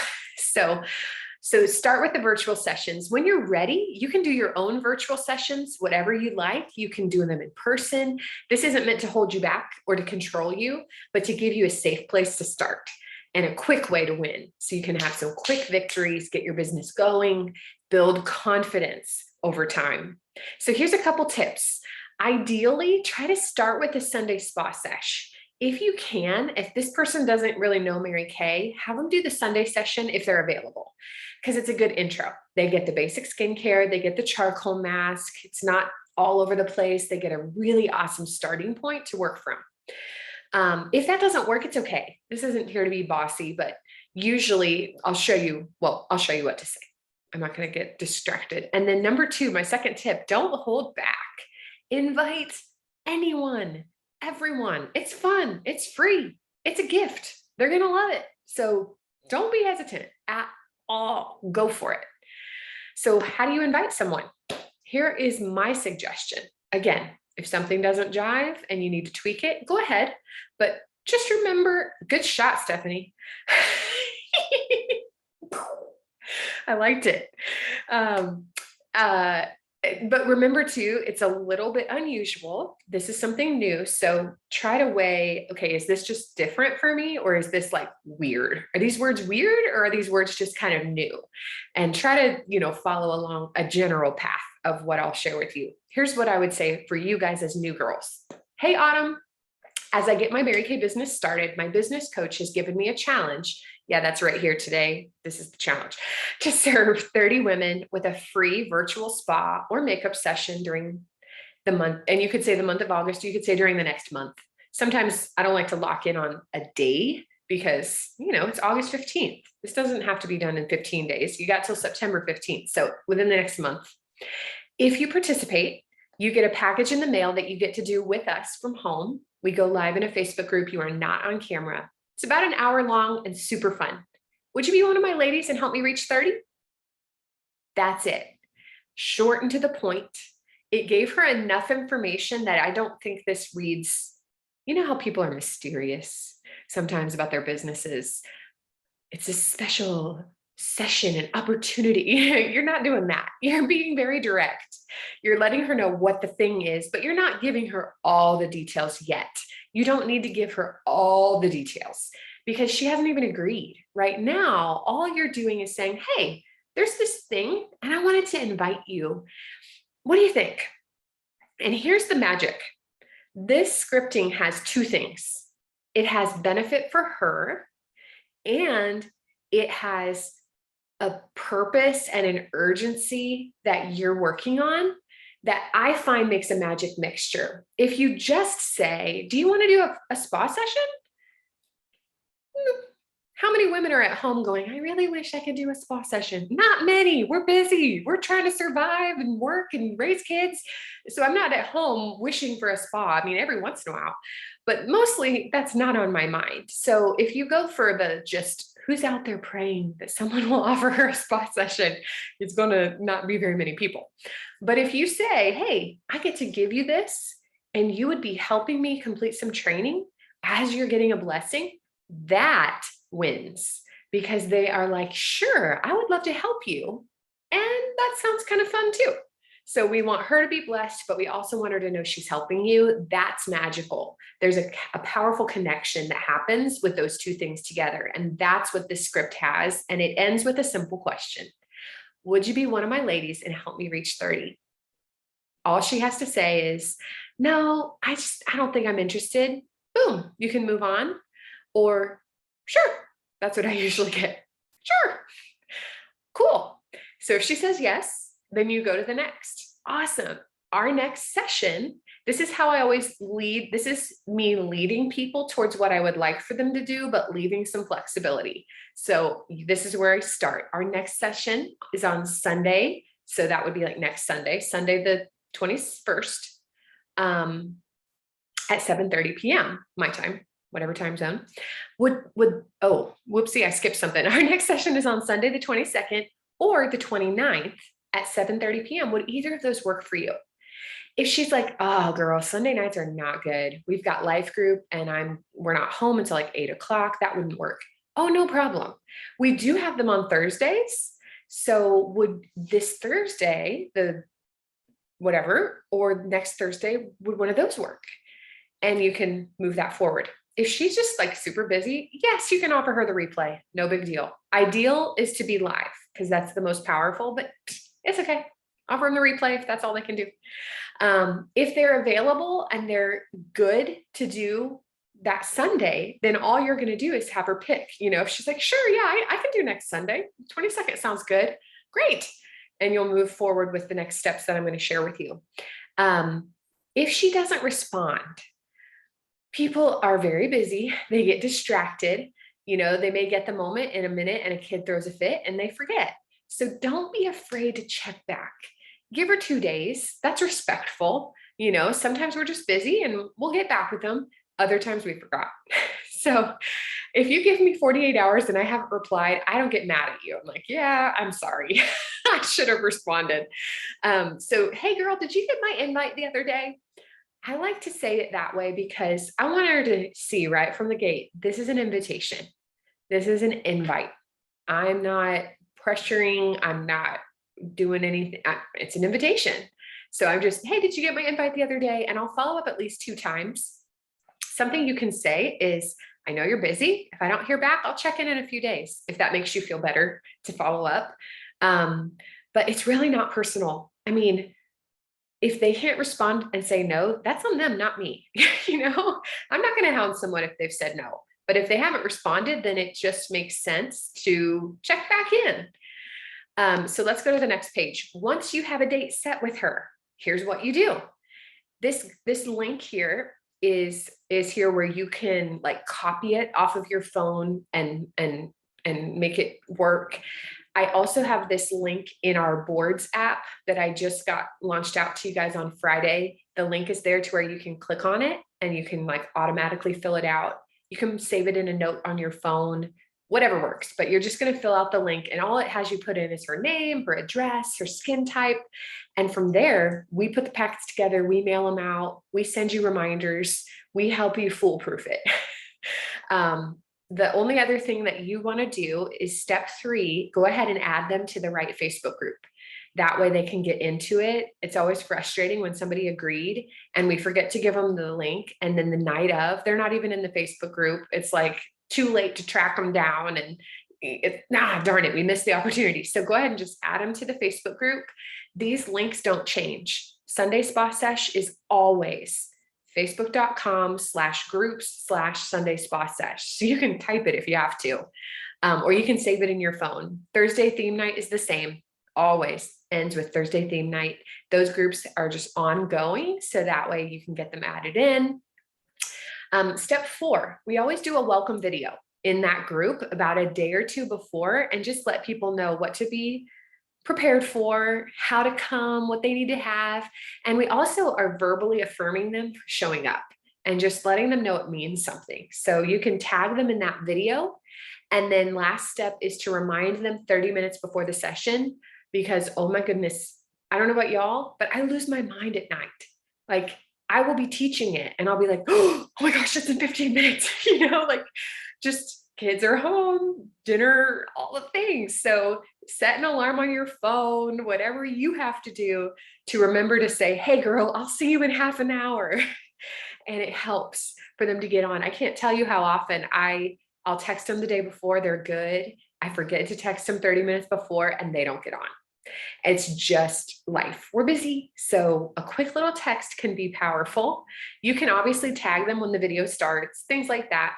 So start with the virtual sessions. When you're ready, you can do your own virtual sessions, whatever you like. You can do them in person. This isn't meant to hold you back or to control you, but to give you a safe place to start and a quick way to win. So you can have some quick victories, get your business going, build confidence over time. So here's a couple tips. Ideally, try to start with a Sunday spa sesh. If you can, if this person doesn't really know Mary Kay, have them do the Sunday session if they're available, because it's a good intro. They get the basic skincare, they get the charcoal mask. It's not all over the place. They get a really awesome starting point to work from. If that doesn't work, it's okay. This isn't here to be bossy, but usually I'll show you what to say. I'm not going to get distracted. And then number 2, my second tip, don't hold back. Invite anyone, everyone. It's fun. It's free. It's a gift. They're going to love it. So don't be hesitant at all. Go for it. So how do you invite someone? Here is my suggestion. Again, if something doesn't jive and you need to tweak it, go ahead. But just remember, good shot, Stephanie. I liked it. But remember too, it's a little bit unusual. This is something new. So try to weigh, okay, is this just different for me? Or is this like weird? Are these words weird or are these words just kind of new? And try to, follow along a general path of what I'll share with you. Here's what I would say for you guys as new girls. Hey, Autumn, as I get my Mary Kay business started, my business coach has given me a challenge. Yeah, that's right here today. This is the challenge, to serve 30 women with a free virtual spa or makeup session during the month. And you could say the month of August, you could say during the next month. Sometimes I don't like to lock in on a day because, it's August 15th. This doesn't have to be done in 15 days. You got till September 15th. So within the next month. If you participate, you get a package in the mail that you get to do with us from home. We go live in a Facebook group. You are not on camera. It's about an hour long and super fun. Would you be one of my ladies and help me reach 30? That's it. Short and to the point. It gave her enough information that I don't think this reads, how people are mysterious sometimes about their businesses. It's a special session and opportunity. You're not doing that. You're being very direct. You're letting her know what the thing is, but you're not giving her all the details yet. You don't need to give her all the details because she hasn't even agreed. Right now, all you're doing is saying, hey, there's this thing and I wanted to invite you. What do you think? And here's the magic. This scripting has 2 things. It has benefit for her and it has a purpose and an urgency that you're working on that I find makes a magic mixture. If you just say, do you want to do a spa session? How many women are at home going, I really wish I could do a spa session? Not many. We're busy. We're trying to survive and work and raise kids. So I'm not at home wishing for a spa. I mean, every once in a while, but mostly that's not on my mind. So if you go for the just who's out there praying that someone will offer her a spa session, it's going to not be very many people. But if you say, hey, I get to give you this and you would be helping me complete some training as you're getting a blessing, that wins because they are like, sure, I would love to help you. And that sounds kind of fun too. So we want her to be blessed, but we also want her to know she's helping you. That's magical. There's a powerful connection that happens with those 2 things together. And that's what this script has. And it ends with a simple question. Would you be one of my ladies and help me reach 30? All she has to say is, no, I don't think I'm interested. Boom, you can move on. Or sure, that's what I usually get. Sure, cool. So if she says yes, then you go to the next. Awesome. Our next session, this is how I always lead. This is me leading people towards what I would like for them to do, but leaving some flexibility. So this is where I start. Our next session is on Sunday. So that would be like next Sunday, Sunday the 21st, at 7:30 p.m. my time. Whatever time zone. Oh, whoopsie, I skipped something. Our next session is on Sunday, the 22nd or the 29th at 7:30 p.m. Would either of those work for you? If she's like, oh girl, Sunday nights are not good. We've got life group and we're not home until like 8 o'clock. That wouldn't work. Oh, no problem. We do have them on Thursdays. So would this Thursday, or next Thursday, would one of those work? And you can move that forward. If she's just like super busy, yes, you can offer her the replay. No big deal. Ideal is to be live because that's the most powerful, but it's okay. Offer them the replay if that's all they can do. If they're available and they're good to do that Sunday, then all you're going to do is have her pick. If she's like, sure, yeah, I can do next Sunday. 22nd sounds good. Great. And you'll move forward with the next steps that I'm going to share with you. If she doesn't respond, People are very busy. They get distracted. They may get the moment in a minute and a kid throws a fit and they forget. So don't be afraid to check back. Give her 2 days. That's respectful. Sometimes we're just busy and we'll get back with them. Other times we forgot. So if you give me 48 hours and I haven't replied, I don't get mad at you. I'm like, yeah, I'm sorry. I should have responded. So, hey girl, did you get my invite the other day? I like to say it that way because I want her to see right from the gate, this is an invitation. This is an invite. I'm not pressuring. I'm not doing anything. It's an invitation. So I'm just, hey, did you get my invite the other day? And I'll follow up at least 2 times. Something you can say is, I know you're busy. If I don't hear back, I'll check in a few days, if that makes you feel better to follow up. But it's really not personal. I mean, if they can't respond and say no, that's on them, not me. I'm not going to hound someone if they've said no. But if they haven't responded, then it just makes sense to check back in. So let's go to the next page. Once you have a date set with her, here's what you do. This link here is here where you can like copy it off of your phone and make it work. I also have this link in our boards app that I just got launched out to you guys on Friday. The link is there to where you can click on it and you can like automatically fill it out. You can save it in a note on your phone, whatever works, but you're just going to fill out the link and all it has you put in is her name, her address, her skin type. And from there, we put the packets together, we mail them out, we send you reminders, we help you foolproof it. The only other thing that you want to do is step 3, go ahead and add them to the right Facebook group. That way they can get into it. It's always frustrating when somebody agreed and we forget to give them the link. And then the night of, they're not even in the Facebook group. It's like too late to track them down and darn it, we missed the opportunity. So go ahead and just add them to the Facebook group. These links don't change. Sunday Spa Sesh is always facebook.com/groups/Sunday Spa Sesh. So you can type it if you have to, or you can save it in your phone. Thursday theme night is the same, always ends with Thursday theme night. Those groups are just ongoing. So that way you can get them added in. Step 4, we always do a welcome video in that group about a day or 2 before and just let people know what to be prepared for, how to come, what they need to have. And we also are verbally affirming them for showing up and just letting them know it means something. So you can tag them in that video. And then last step is to remind them 30 minutes before the session, because, oh my goodness, I don't know about y'all, but I lose my mind at night. Like I will be teaching it and I'll be like, oh my gosh, it's in 15 minutes, like just kids are home, dinner, all the things. So set an alarm on your phone, whatever you have to do to remember to say, hey girl, I'll see you in half an hour. And it helps for them to get on. I can't tell you how often I'll text them the day before, they're good. I forget to text them 30 minutes before and they don't get on. It's just life. We're busy. So a quick little text can be powerful. You can obviously tag them when the video starts, things like that.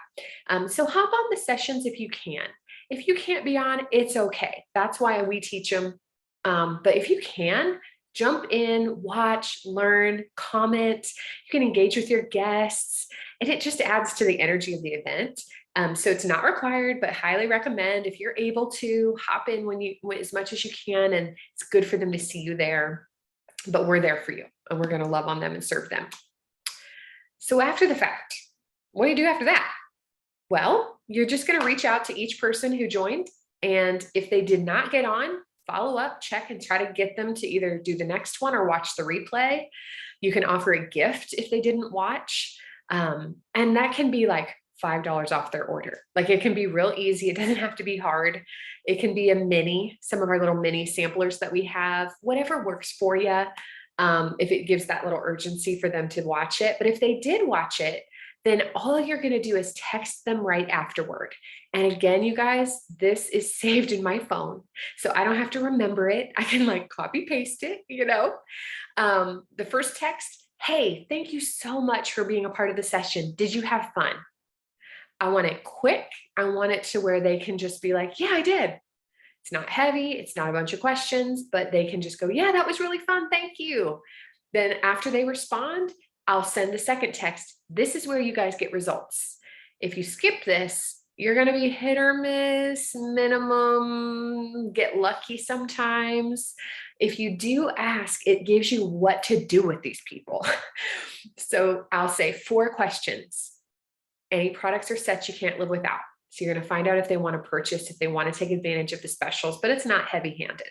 So hop on the sessions if you can. If you can't be on, it's okay. That's why we teach them. But if you can, jump in, watch, learn, comment. You can engage with your guests, and it just adds to the energy of the event. So it's not required, but highly recommend if you're able to hop in as much as you can, and it's good for them to see you there. But we're there for you, and we're going to love on them and serve them. So after the fact, what do you do after that? Well, you're just going to reach out to each person who joined, and if they did not get on, follow up, check, and try to get them to either do the next one or watch the replay. You can offer a gift if they didn't watch, and that can be like $5 off their order. Like it can be real easy. It doesn't have to be hard. It can be some of our little mini samplers that we have, whatever works for you. If it gives that little urgency for them to watch it. But if they did watch it, then all you're going to do is text them right afterward. And again, you guys, this is saved in my phone, so I don't have to remember it. I can like copy paste it, the first text, hey, thank you so much for being a part of the session. Did you have fun? I want it quick. I want it to where they can just be like, yeah, I did. It's not heavy. It's not a bunch of questions, but they can just go, yeah, that was really fun. Thank you. Then after they respond, I'll send the second text. This is where you guys get results. If you skip this, you're going to be hit or miss, minimum, get lucky sometimes. If you do ask, it gives you what to do with these people. So I'll say 4 questions. Any products or sets you can't live without. So you're going to find out if they want to purchase, if they want to take advantage of the specials, but it's not heavy-handed.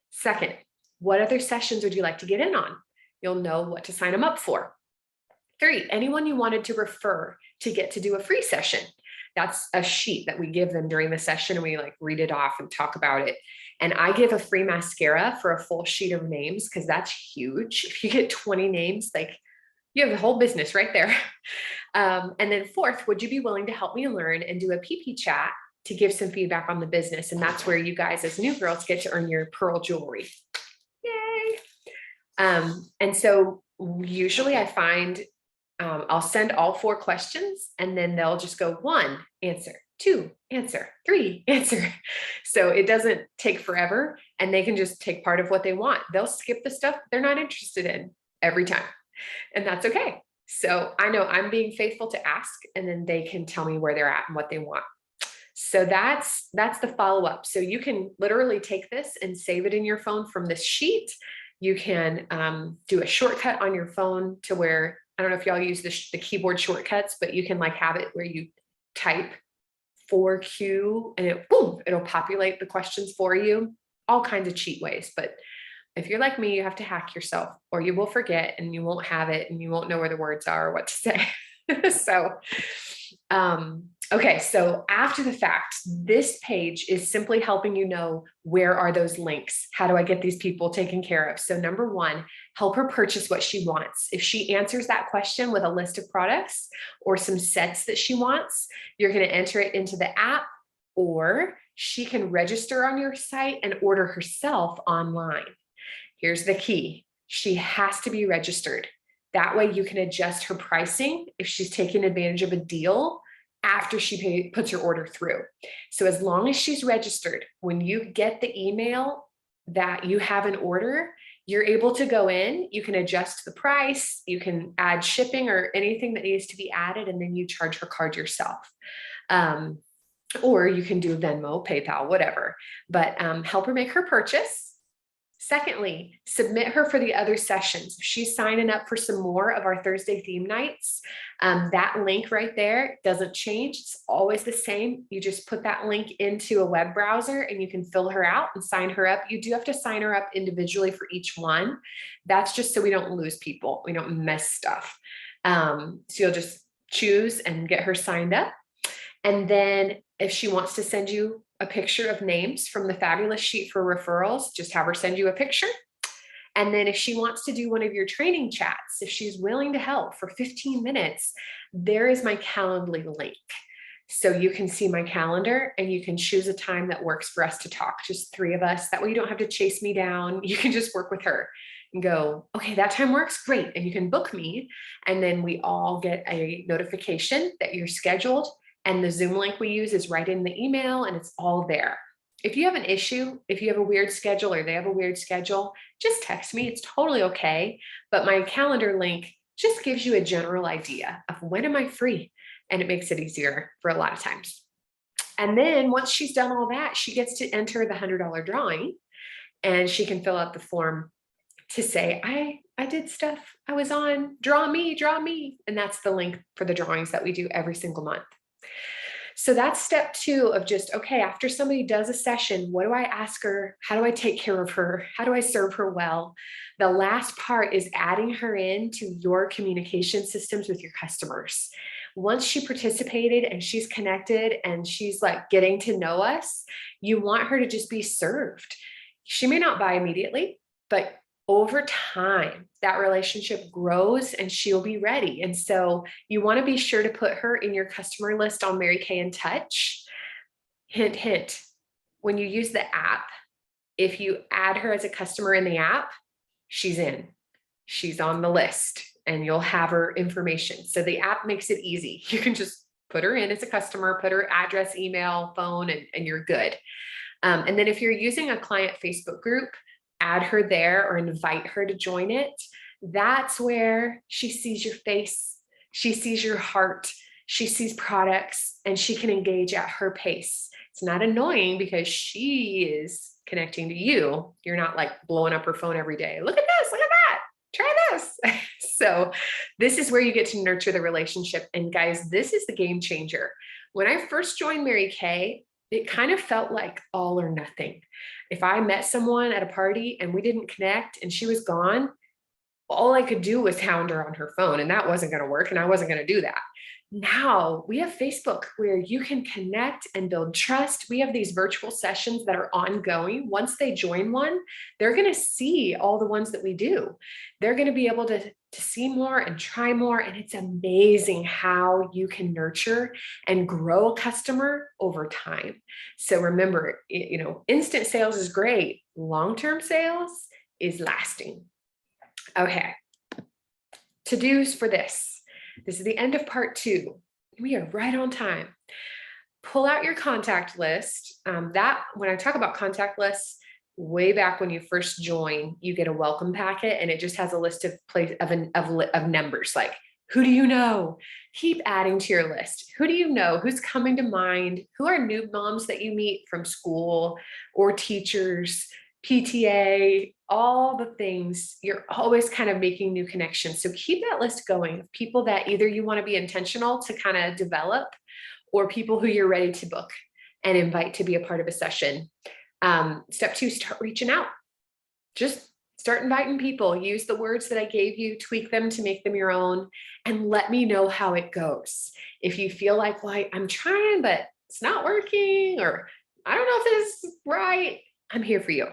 Second, what other sessions would you like to get in on? You'll know what to sign them up for. 3, anyone you wanted to refer to get to do a free session. That's a sheet that we give them during the session, and we like read it off and talk about it. And I give a free mascara for a full sheet of names because that's huge. If you get 20 names, like you have the whole business right there. And then 4th, would you be willing to help me learn and do a PP chat to give some feedback on the business? And that's where you guys as new girls get to earn your pearl jewelry. Yay. And so usually I find I'll send all 4 questions and then they'll just go 1, answer, 2, answer, 3, answer. So it doesn't take forever and they can just take part of what they want. They'll skip the stuff they're not interested in every time. And that's okay. So I know I'm being faithful to ask, and then they can tell me where they're at and what they want. So that's the follow-up. So you can literally take this and save it in your phone from this sheet. You can do a shortcut on your phone to where, I don't know if y'all use the keyboard shortcuts, but you can like have it where you type 4Q and it'll populate the questions for you. All kinds of cheat ways. But if you're like me, you have to hack yourself or you will forget and you won't have it and you won't know where the words are or what to say. So, okay. So after the fact, this page is simply helping you know, where are those links? How do I get these people taken care of? So number 1, help her purchase what she wants. If she answers that question with a list of products or some sets that she wants, you're going to enter it into the app, or she can register on your site and order herself online. Here's the key. She has to be registered. That way you can adjust her pricing if she's taking advantage of a deal after she puts her order through. So as long as she's registered, when you get the email that you have an order, you're able to go in, you can adjust the price, you can add shipping or anything that needs to be added, and then you charge her card yourself. Or you can do Venmo, PayPal, whatever, but help her make her purchase. Secondly, submit her for the other sessions. If she's signing up for some more of our Thursday theme nights, that link right there doesn't change. It's always the same. You just put that link into a web browser and you can fill her out and sign her up. You do have to sign her up individually for each one. That's just so we don't lose people. We don't mess stuff. So you'll just choose and get her signed up. And then if she wants to send you a picture of names from the fabulous sheet for referrals, just have her send you a picture. And then if she wants to do one of your training chats, if she's willing to help for 15 minutes, there is my Calendly link. So you can see my calendar and you can choose a time that works for us to talk, just 3 of us. That way you don't have to chase me down. You can just work with her and go, okay, that time works, great. And you can book me. And then we all get a notification that you're scheduled. And the Zoom link we use is right in the email and it's all there. If you have an issue, if you have a weird schedule or they have a weird schedule, just text me. It's totally okay. But my calendar link just gives you a general idea of when am I free? And it makes it easier for a lot of times. And then once she's done all that, she gets to enter the $100 drawing and she can fill out the form to say, I did stuff. I was on, draw me. And that's the link for the drawings that we do every single month. So that's step 2 of just, okay, after somebody does a session, what do I ask her? How do I take care of her? How do I serve her well? The last part is adding her into your communication systems with your customers. Once she participated and she's connected and she's like getting to know us, you want her to just be served. She may not buy immediately, but over time, that relationship grows and she'll be ready. And so you want to be sure to put her in your customer list on Mary Kay in Touch. Hint, hint. When you use the app, if you add her as a customer in the app, she's in. She's on the list and you'll have her information. So the app makes it easy. You can just put her in as a customer, put her address, email, phone, and you're good. And then if you're using a client Facebook group, add her there or invite her to join it. That's where she sees your face, she sees your heart, she sees products, and she can engage at her pace. It's not annoying because she is connecting to you. You're not like blowing up her phone every day. Look at this, look at that, try this. So this is where you get to nurture the relationship. And guys, this is the game changer. When I first joined Mary Kay, it kind of felt like all or nothing. If I met someone at a party and we didn't connect and she was gone, all I could do was hound her on her phone, and that wasn't going to work. And I wasn't going to do that. Now we have Facebook where you can connect and build trust. We have these virtual sessions that are ongoing. Once they join one, they're going to see all the ones that we do. They're going to be able to see more and try more. And it's amazing how you can nurture and grow a customer over time. So remember, instant sales is great. Long-term sales is lasting. Okay, to-dos for this. This is the end of part 2. We are right on time. Pull out your contact list. That when I talk about contact lists, way back when you first join, you get a welcome packet, and it just has a list of numbers. Like, who do you know? Keep adding to your list. Who do you know? Who's coming to mind? Who are new moms that you meet from school or teachers? PTA, all the things. You're always kind of making new connections. So keep that list going of people that either you want to be intentional to kind of develop, or people who you're ready to book and invite to be a part of a session. Step 2, start reaching out. Just start inviting people. Use the words that I gave you, tweak them to make them your own, and let me know how it goes. If you feel like, well, I'm trying, but it's not working, or I don't know if this is right, I'm here for you.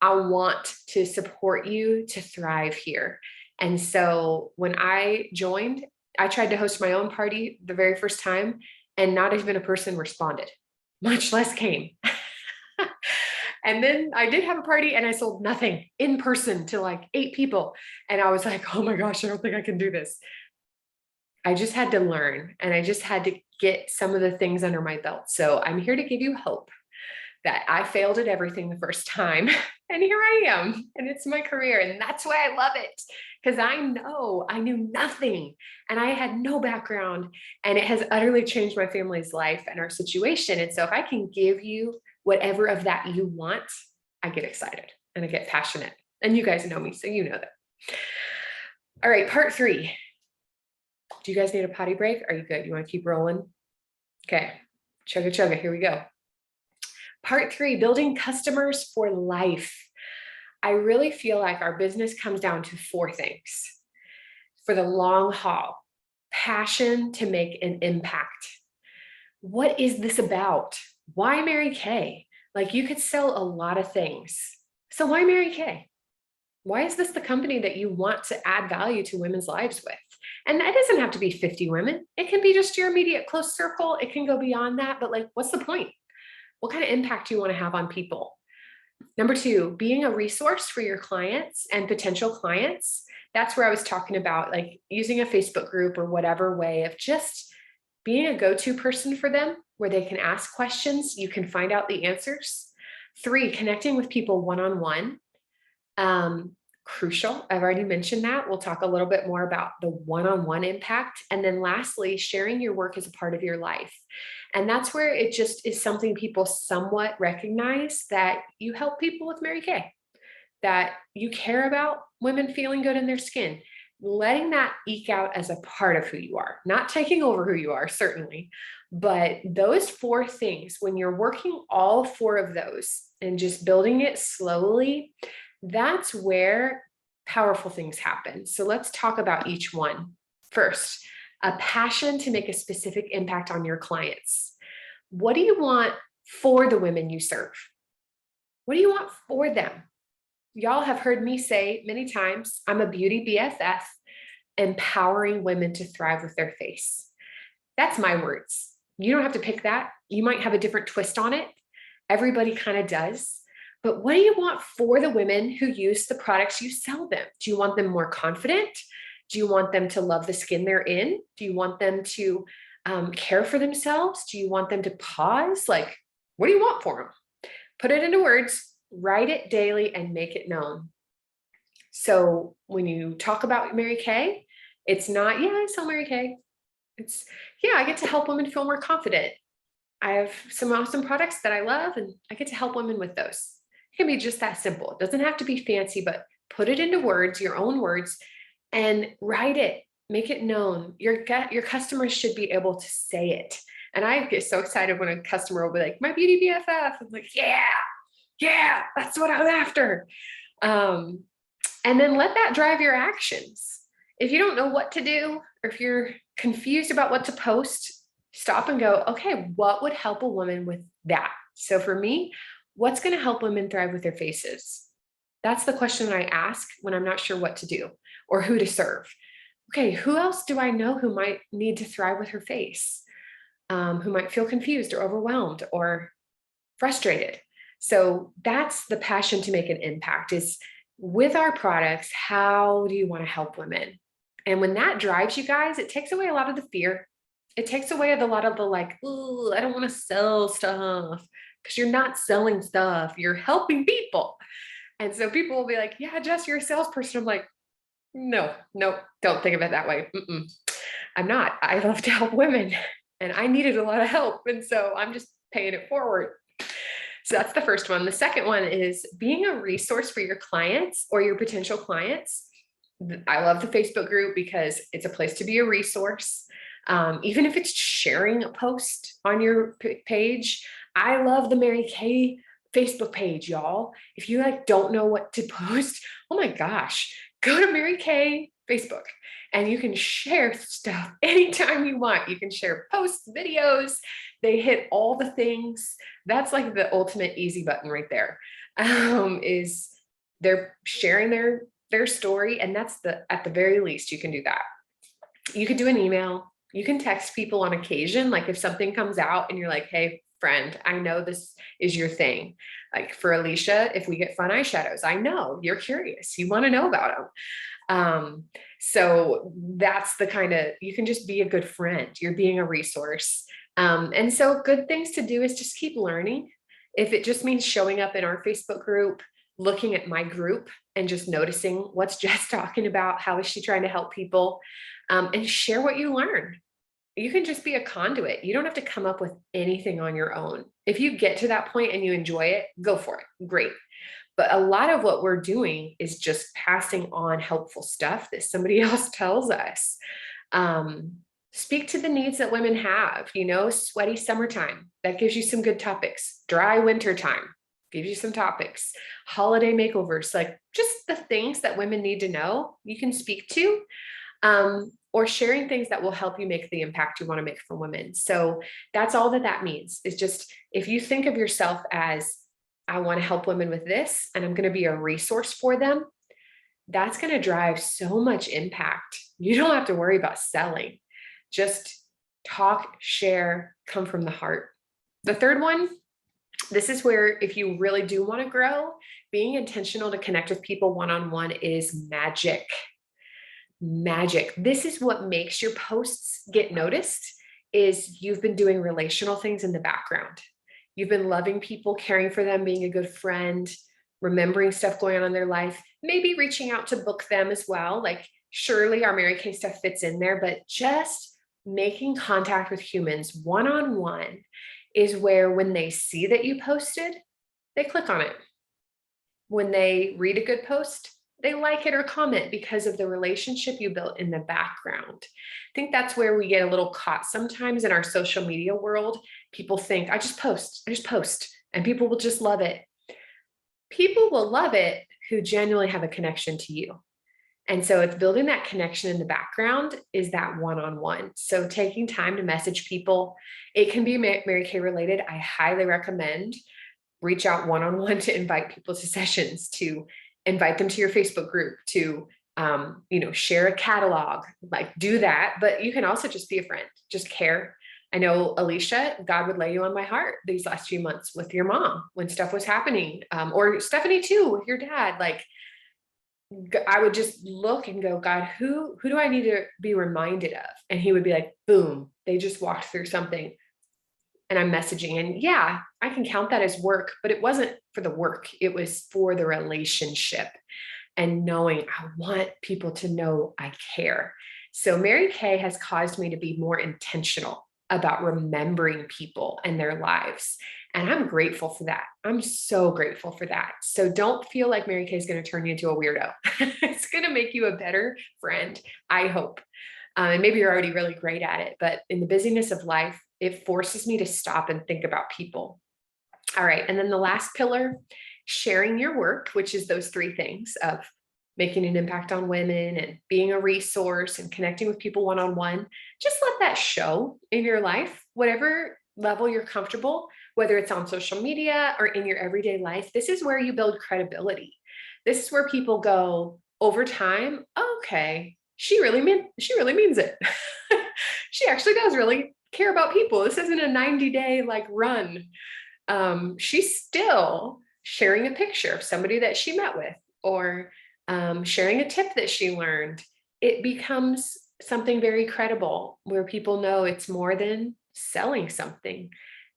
I want to support you to thrive here. And so when I joined, I tried to host my own party the very first time, and not even a person responded, much less came. And then I did have a party and I sold nothing in person to like 8 people. And I was like, oh my gosh, I don't think I can do this. I just had to learn, and I just had to get some of the things under my belt. So I'm here to give you hope that I failed at everything the first time, and here I am, and it's my career. And that's why I love it, because I knew nothing, and I had no background, and it has utterly changed my family's life and our situation. And so if I can give you whatever of that you want, I get excited and I get passionate, and you guys know me, so you know that. All right, part 3. Do you guys need a potty break? Are you good? You want to keep rolling? Okay, chugga chugga, here we go. Part 3, building customers for life. I really feel like our business comes down to 4 things. For the long haul, passion to make an impact. What is this about? Why Mary Kay? Like, you could sell a lot of things. So why Mary Kay? Why is this the company that you want to add value to women's lives with? And that doesn't have to be 50 women. It can be just your immediate close circle. It can go beyond that, but like, what's the point? What kind of impact do you want to have on people? Number 2, being a resource for your clients and potential clients. That's where I was talking about, like, using a Facebook group or whatever way of just being a go-to person for them, where they can ask questions, you can find out the answers. 3, connecting with people one-on-one. Crucial. I've already mentioned that. We'll talk a little bit more about the one-on-one impact. And then lastly, sharing your work as a part of your life. And that's where it just is something people somewhat recognize, that you help people with Mary Kay, that you care about women feeling good in their skin, letting that eke out as a part of who you are, not taking over who you are, certainly. But those 4 things, when you're working all 4 of those and just building it slowly, that's where powerful things happen. So let's talk about each one. First, a passion to make a specific impact on your clients. What do you want for the women you serve? What do you want for them? Y'all have heard me say many times, I'm a beauty BFF, empowering women to thrive with their face. That's my words. You don't have to pick that. You might have a different twist on it. Everybody kind of does. But what do you want for the women who use the products you sell them? Do you want them more confident? Do you want them to love the skin they're in? Do you want them to care for themselves? Do you want them to pause? Like, what do you want for them? Put it into words, write it daily, and make it known. So when you talk about Mary Kay, it's not, yeah, I sell Mary Kay. It's, yeah, I get to help women feel more confident. I have some awesome products that I love, and I get to help women with those. It can be just that simple. It doesn't have to be fancy, but put it into words, your own words, and write it. Make it known. Your customers should be able to say it. And I get so excited when a customer will be like, "My beauty BFF." I'm like, yeah, that's what I'm after. Um, and then let that drive your actions. If you don't know what to do, or if you're confused about what to post, stop and go, okay, what would help a woman with that? So for me, what's going to help women thrive with their faces? That's the question I ask when I'm not sure what to do or who to serve. Okay, who else do I know who might need to thrive with her face? Who might feel confused or overwhelmed or frustrated? So that's the passion to make an impact, is with our products, how do you want to help women? And when that drives you guys, it takes away a lot of the fear. It takes away a lot of the like, ooh, I don't want to sell stuff, because you're not selling stuff, you're helping people. And so people will be like, yeah, Jess, you're a salesperson. I'm like, no, don't think of it that way. I'm not. I love to help women, and I needed a lot of help. And so I'm just paying it forward. So that's the first one. The second one is being a resource for your clients or your potential clients. I love the Facebook group because it's a place to be a resource. Even if it's sharing a post on your page. I love the Mary Kay Facebook page, y'all. If you like don't know what to post, oh my gosh, go to Mary Kay Facebook and you can share stuff anytime you want. You can share posts, videos. They hit all the things. That's like the ultimate easy button right there. Is they're sharing their story, and that's at the very least you can do that. You could do an email. You can text people on occasion, like if something comes out and you're like, hey, friend, I know this is your thing. Like for Alicia, if we get fun eyeshadows, I know you're curious. You want to know about them. So that's the kind of, you can just be a good friend. You're being a resource. And so good things to do is just keep learning. If it just means showing up in our Facebook group, looking at my group and just noticing what's Jess talking about, how is she trying to help people, and share what you learn. You can just be a conduit. You don't have to come up with anything on your own. If you get to that point and you enjoy it, go for it. Great. But a lot of what we're doing is just passing on helpful stuff that somebody else tells us. Speak to the needs that women have, sweaty summertime, that gives you some good topics. Dry winter time gives you some topics. Holiday makeovers, like just the things that women need to know, you can speak to, or sharing things that will help you make the impact you want to make for women. So that's all that means, is just, if you think of yourself as, I want to help women with this, and I'm going to be a resource for them, that's going to drive so much impact. You don't have to worry about selling. Just talk, share, come from the heart. The third one, this is where if you really do want to grow, being intentional to connect with people one-on-one is magic. Magic. This is what makes your posts get noticed, is you've been doing relational things in the background. You've been loving people, caring for them, being a good friend, remembering stuff going on in their life, maybe reaching out to book them as well. Like surely our Mary Kay stuff fits in there, but just making contact with humans one-on-one is where, when they see that you posted, they click on it. When they read a good post, they like it or comment because of the relationship you built in the background. I think that's where we get a little caught sometimes in our social media world. People think, I just post, and people will just love it. People will love it who genuinely have a connection to you. And so it's building that connection in the background, is that one-on-one. So taking time to message people, it can be Mary Kay related. I highly recommend reach out one-on-one to invite people to sessions, to invite them to your Facebook group, to, share a catalog, like do that. But you can also just be a friend, just care. I know, Alicia, God would lay you on my heart these last few months with your mom when stuff was happening, or Stephanie too, with your dad. Like, I would just look and go, God, who do I need to be reminded of? And he would be like, boom, they just walked through something. And I'm messaging, and yeah, I can count that as work, but it wasn't for the work. It was for the relationship. and knowing I want people to know I care. So Mary Kay has caused me to be more intentional about remembering people and their lives. And I'm grateful for that. I'm so grateful for that. So don't feel like Mary Kay is going to turn you into a weirdo. It's going to make you a better friend, I hope. And maybe you're already really great at it, but in the busyness of life, it forces me to stop and think about people. All right. And then the last pillar, sharing your work, which is those three things of making an impact on women and being a resource and connecting with people one-on-one. Just let that show in your life, whatever level you're comfortable, whether it's on social media or in your everyday life. This is where you build credibility. This is where people go over time. Okay, she really means it. She actually does really care about people. This isn't a 90-day like run. She's still sharing a picture of somebody that she met with, or sharing a tip that she learned. It becomes something very credible where people know it's more than selling something.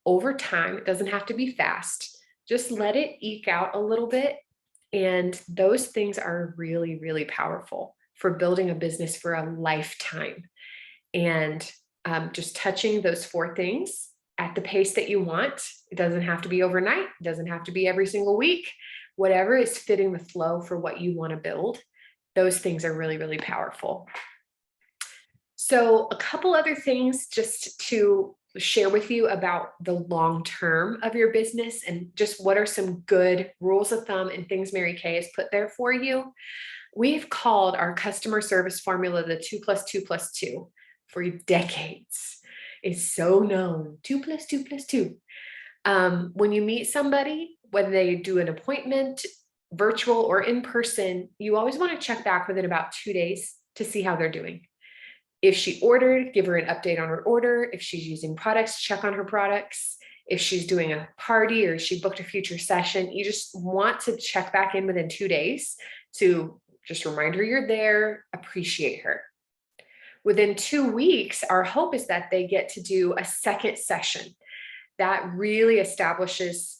Over time, it doesn't have to be fast. Just let it eke out a little bit. And those things are really, really powerful for building a business for a lifetime. And just touching those four things at the pace that you want. It doesn't have to be overnight. It doesn't have to be every single week. Whatever is fitting the flow for what you want to build, those things are really, really powerful. So a couple other things just to share with you about the long term of your business and just what are some good rules of thumb and things Mary Kay has put there for you. We've called our customer service formula the 2+2+2 for decades. It's so known, 2+2+2. When you meet somebody, whether they do an appointment, virtual or in person, you always want to check back within about 2 days to see how they're doing. If she ordered, give her an update on her order. If she's using products, check on her products. If she's doing a party or she booked a future session, you just want to check back in within 2 days to just remind her you're there, appreciate her. Within 2 weeks, our hope is that they get to do a second session. That really establishes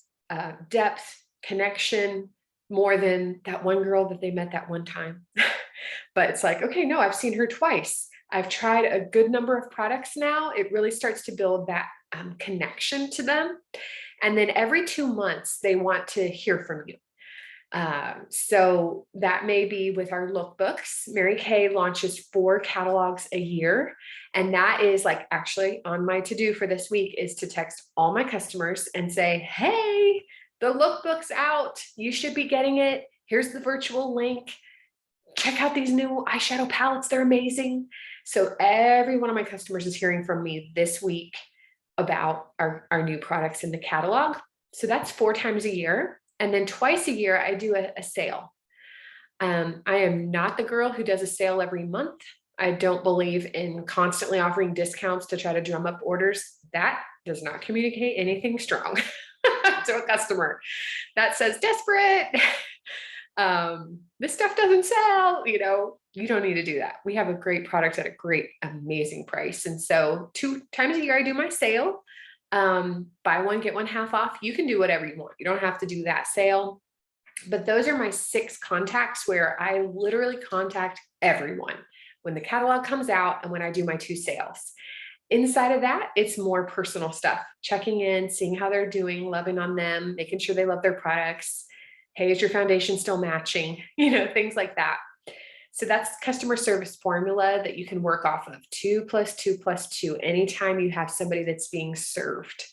depth, connection, more than that one girl that they met that one time. But it's like, okay, no, I've seen her twice. I've tried a good number of products now. It really starts to build that connection to them. And then every 2 months, they want to hear from you. So that may be with our lookbooks. Mary Kay launches 4 catalogs a year. And that is like actually on my to-do for this week is to text all my customers and say, hey, the lookbook's out. You should be getting it. Here's the virtual link. Check out these new eyeshadow palettes. They're amazing. So every one of my customers is hearing from me this week about our new products in the catalog. So that's 4 times a year. And then twice a year, I do a sale. I am not the girl who does a sale every month. I don't believe in constantly offering discounts to try to drum up orders. That does not communicate anything strong to a customer. That says desperate. This stuff doesn't sell, you don't need to do that. We have a great product at a great, amazing price. And so 2 times a year, I do my sale. Buy one, get one half off. You can do whatever you want. You don't have to do that sale. But those are my 6 contacts where I literally contact everyone when the catalog comes out and when I do my 2 sales. Inside of that, it's more personal stuff, checking in, seeing how they're doing, loving on them, making sure they love their products. Hey, is your foundation still matching? Things like that. So that's customer service formula that you can work off of 2+2+2 anytime you have somebody that's being served.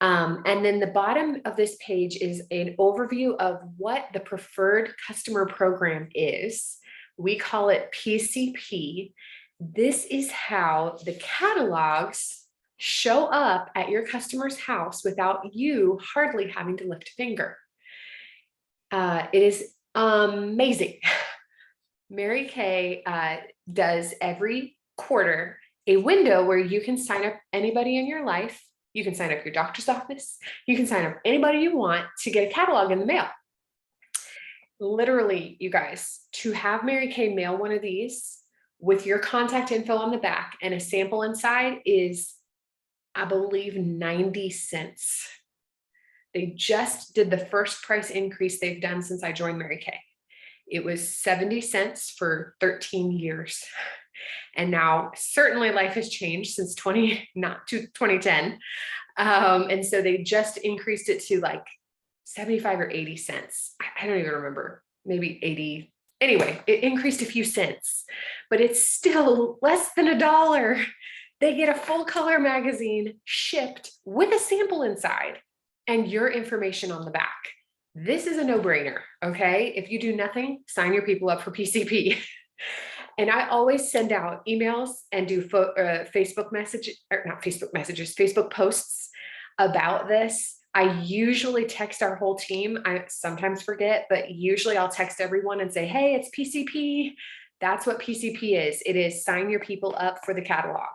And then the bottom of this page is an overview of what the preferred customer program is. We call it PCP. This is how the catalogs show up at your customer's house without you hardly having to lift a finger. It is amazing. Mary Kay does every quarter a window where you can sign up anybody in your life. You can sign up your doctor's office. You can sign up anybody you want to get a catalog in the mail. Literally, you guys, to have Mary Kay mail one of these with your contact info on the back and a sample inside is, I believe, 90 cents. They just did the first price increase they've done since I joined Mary Kay. It was 70 cents for 13 years. And now certainly life has changed since 2010. And so they just increased it to like 75 or 80 cents. I don't even remember, maybe 80. Anyway, it increased a few cents, but it's still less than $1. They get a full color magazine shipped with a sample inside and your information on the back. This is a no-brainer, okay? If you do nothing, sign your people up for PCP. And I always send out emails and do Facebook messages, or not Facebook messages, Facebook posts about this. I usually text our whole team. I sometimes forget, but usually I'll text everyone and say, hey, it's PCP. That's what PCP is. It is sign your people up for the catalog.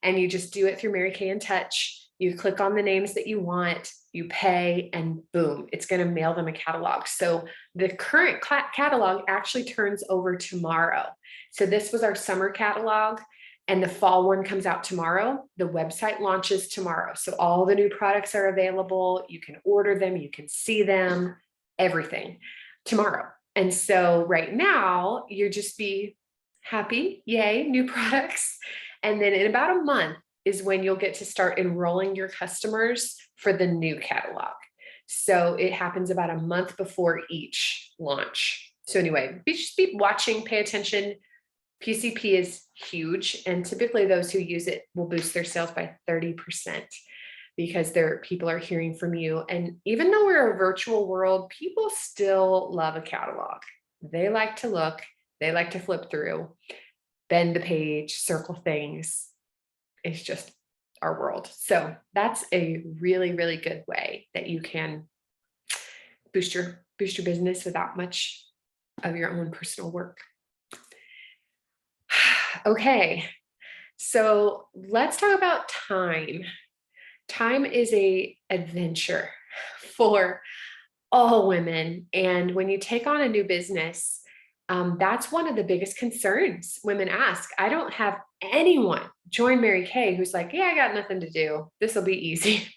And you just do it through Mary Kay in Touch. You click on the names that you want, you pay, and boom, it's going to mail them a catalog. So the current catalog actually turns over tomorrow. So this was our summer catalog, and the fall one comes out tomorrow. The website launches tomorrow. So all the new products are available. You can order them, you can see them, everything tomorrow. And so right now, you just be happy, yay, new products. And then in about a month is when you'll get to start enrolling your customers for the new catalog. So it happens about a month before each launch. So anyway, just be watching, pay attention. PCP is huge. And typically those who use it will boost their sales by 30% because people are hearing from you. And even though we're a virtual world, people still love a catalog. They like to look, they like to flip through, bend the page, circle things. It's just our world. So that's a really, really good way that you can boost your business without much of your own personal work. Okay, so let's talk about time. Time is an adventure for all women. And when you take on a new business, that's one of the biggest concerns women ask. I don't have anyone join Mary Kay who's like, yeah, I got nothing to do. This will be easy.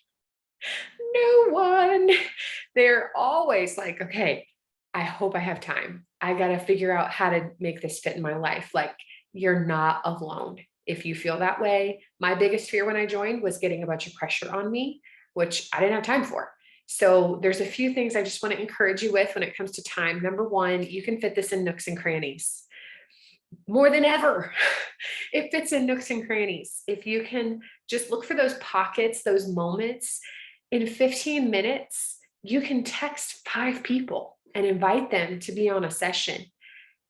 No one. They're always like, okay, I hope I have time. I got to figure out how to make this fit in my life. Like, you're not alone. If you feel that way, my biggest fear when I joined was getting a bunch of pressure on me, which I didn't have time for. So there's a few things I just want to encourage you with when it comes to time. Number one, you can fit this in nooks and crannies. More than ever, it fits in nooks and crannies. If you can just look for those pockets, those moments, in 15 minutes, you can text 5 people and invite them to be on a session.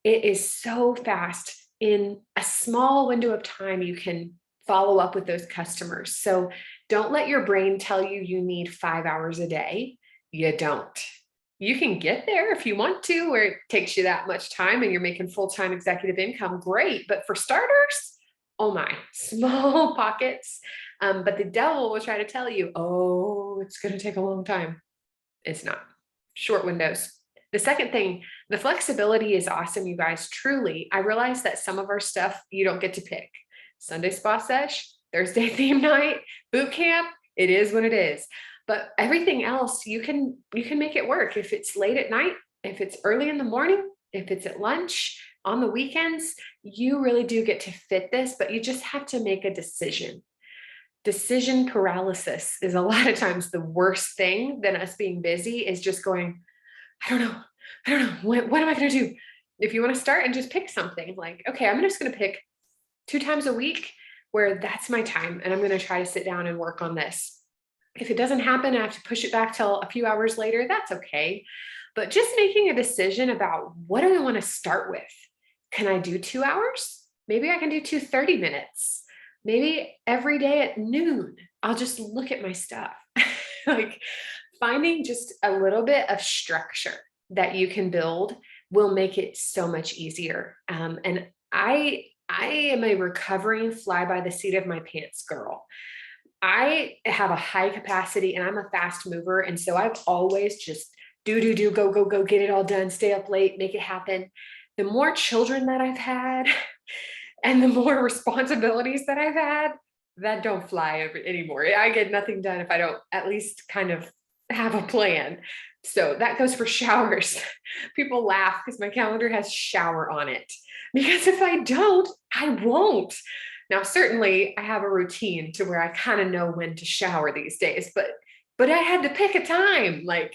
It is so fast. In a small window of time, you can follow up with those customers. So don't let your brain tell you you need 5 hours a day. You don't. You can get there if you want to, where it takes you that much time and you're making full-time executive income. Great. But for starters, oh my, small pockets. But the devil will try to tell you, oh, it's going to take a long time. It's not. Short windows. The second thing, the flexibility is awesome, you guys. Truly, I realize that some of our stuff you don't get to pick. Sunday spa sesh, Thursday theme night, boot camp, it is what it is. But everything else, you can make it work. If it's late at night, if it's early in the morning, if it's at lunch, on the weekends, you really do get to fit this, but you just have to make a decision. Decision paralysis is a lot of times the worst thing than us being busy, is just going, I don't know. What am I going to do? If you want to start and just pick something like, okay, I'm just going to pick 2 times a week where that's my time. And I'm going to try to sit down and work on this. If it doesn't happen, I have to push it back till a few hours later. That's okay. But just making a decision about, what do I want to start with? Can I do 2 hours? Maybe I can do 2 30 minutes. Maybe every day at noon, I'll just look at my stuff. Like, finding just a little bit of structure that you can build will make it so much easier. And I am a recovering fly by the seat of my pants girl. I have a high capacity and I'm a fast mover. And so I've always just do, go, get it all done, stay up late, make it happen. The more children that I've had and the more responsibilities that I've had, that don't fly anymore. I get nothing done if I don't at least kind of have a plan. So that goes for showers. People laugh because my calendar has shower on it, because if I don't, I won't. Now, certainly I have a routine to where I kind of know when to shower these days, but I had to pick a time. Like,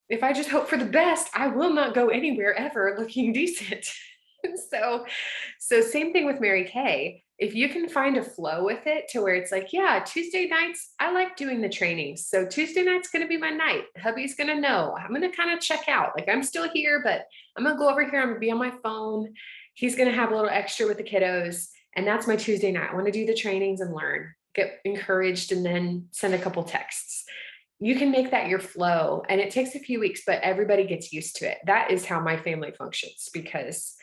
if I just hope for the best, I will not go anywhere ever looking decent. so, so same thing with Mary Kay. If you can find a flow with it to where it's like, yeah, Tuesday nights, I like doing the trainings. So Tuesday night's going to be my night. Hubby's going to know. I'm going to kind of check out. Like, I'm still here, but I'm going to go over here. I'm going to be on my phone. He's going to have a little extra with the kiddos. And that's my Tuesday night. I want to do the trainings and learn, get encouraged, and then send a couple texts. You can make that your flow, and it takes a few weeks, but everybody gets used to it. That is how my family functions, because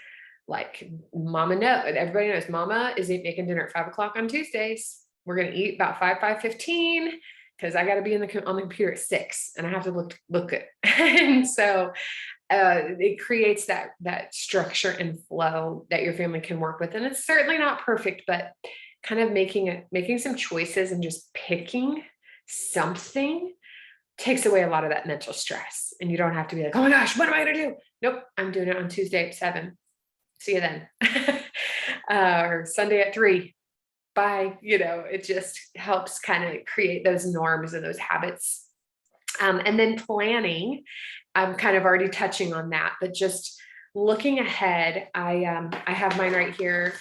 like everybody knows mama is making dinner at 5 o'clock on Tuesdays. We're going to eat about 5:15 because I got to be on the computer at 6 and I have to look good. And so it creates that structure and flow that your family can work with. And it's certainly not perfect, but kind of making some choices and just picking something takes away a lot of that mental stress. And you don't have to be like, oh my gosh, what am I going to do? Nope, I'm doing it on Tuesday at 7. See you then. Or Sunday at 3. Bye. It just helps kind of create those norms and those habits. And then planning, I'm kind of already touching on that, but just looking ahead, I have mine right here.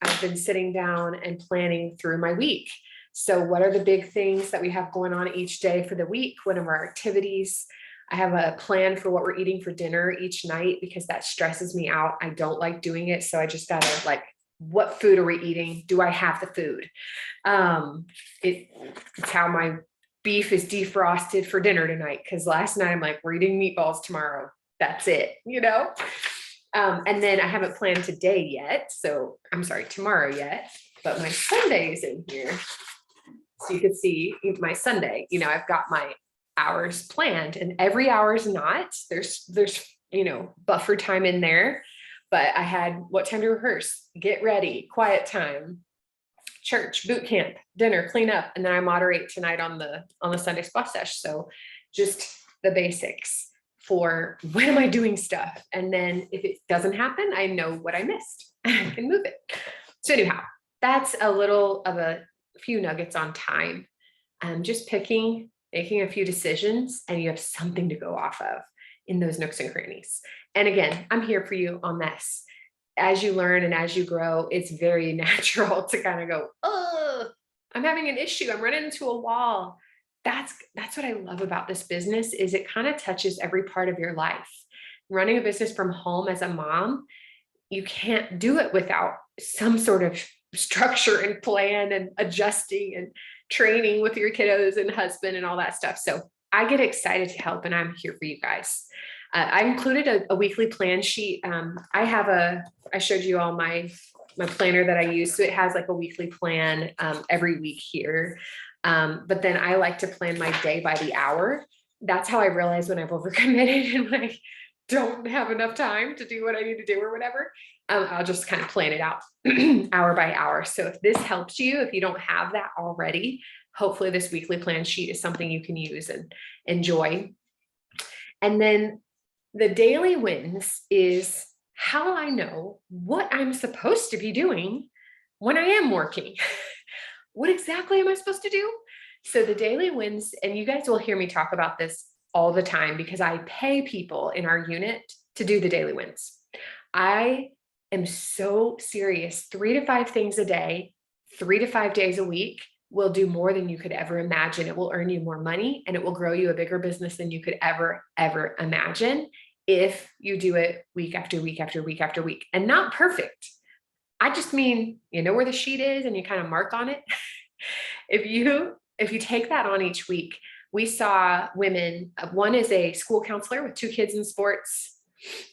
I've been sitting down and planning through my week. So what are the big things that we have going on each day for the week? What are our activities? I have a plan for what we're eating for dinner each night, because that stresses me out. I don't like doing it. So I just gotta, like, what food are we eating? Do I have the food? It's how my beef is defrosted for dinner tonight. Cause last night I'm like, we're eating meatballs tomorrow. That's it, and then I haven't planned today yet. So I'm sorry, tomorrow yet, but my Sunday is in here. So you can see my Sunday, I've got my hours planned, and every hour is not, there's buffer time in there, but I had what time to rehearse, get ready, quiet time, church, boot camp, dinner, clean up, and then I moderate tonight on the Sunday splash sesh. So just the basics for when am I doing stuff, and then if it doesn't happen, I know what I missed and I can move it. So anyhow, that's a little of a few nuggets on time. Just making a few decisions, and you have something to go off of in those nooks and crannies. And again, I'm here for you on this. As you learn and as you grow, it's very natural to kind of go, oh, I'm having an issue. I'm running into a wall. That's what I love about this business, is it kind of touches every part of your life. Running a business from home as a mom, you can't do it without some sort of structure and plan and adjusting and training with your kiddos and husband and all that stuff. So I get excited to help, and I'm here for you guys. I included a weekly plan sheet. I showed you all my planner that I use. So it has like a weekly plan every week here. But then I like to plan my day by the hour. That's how I realize when I've overcommitted and when I don't have enough time to do what I need to do or whatever. I'll just kind of plan it out hour by hour. So if this helps you, if you don't have that already, hopefully this weekly plan sheet is something you can use and enjoy. And then the daily wins is how I know what I'm supposed to be doing when I am working. What exactly am I supposed to do? So the daily wins, and you guys will hear me talk about this all the time because I pay people in our unit to do the daily wins. I am so serious. 3 to 5 things a day, 3 to 5 days a week will do more than you could ever imagine. It will earn you more money, and it will grow you a bigger business than you could ever imagine if you do it week after week after week after week. And not perfect. I just mean, where the sheet is and you kind of mark on it. If you take that on each week, we saw women, one is a school counselor with 2 kids in sports.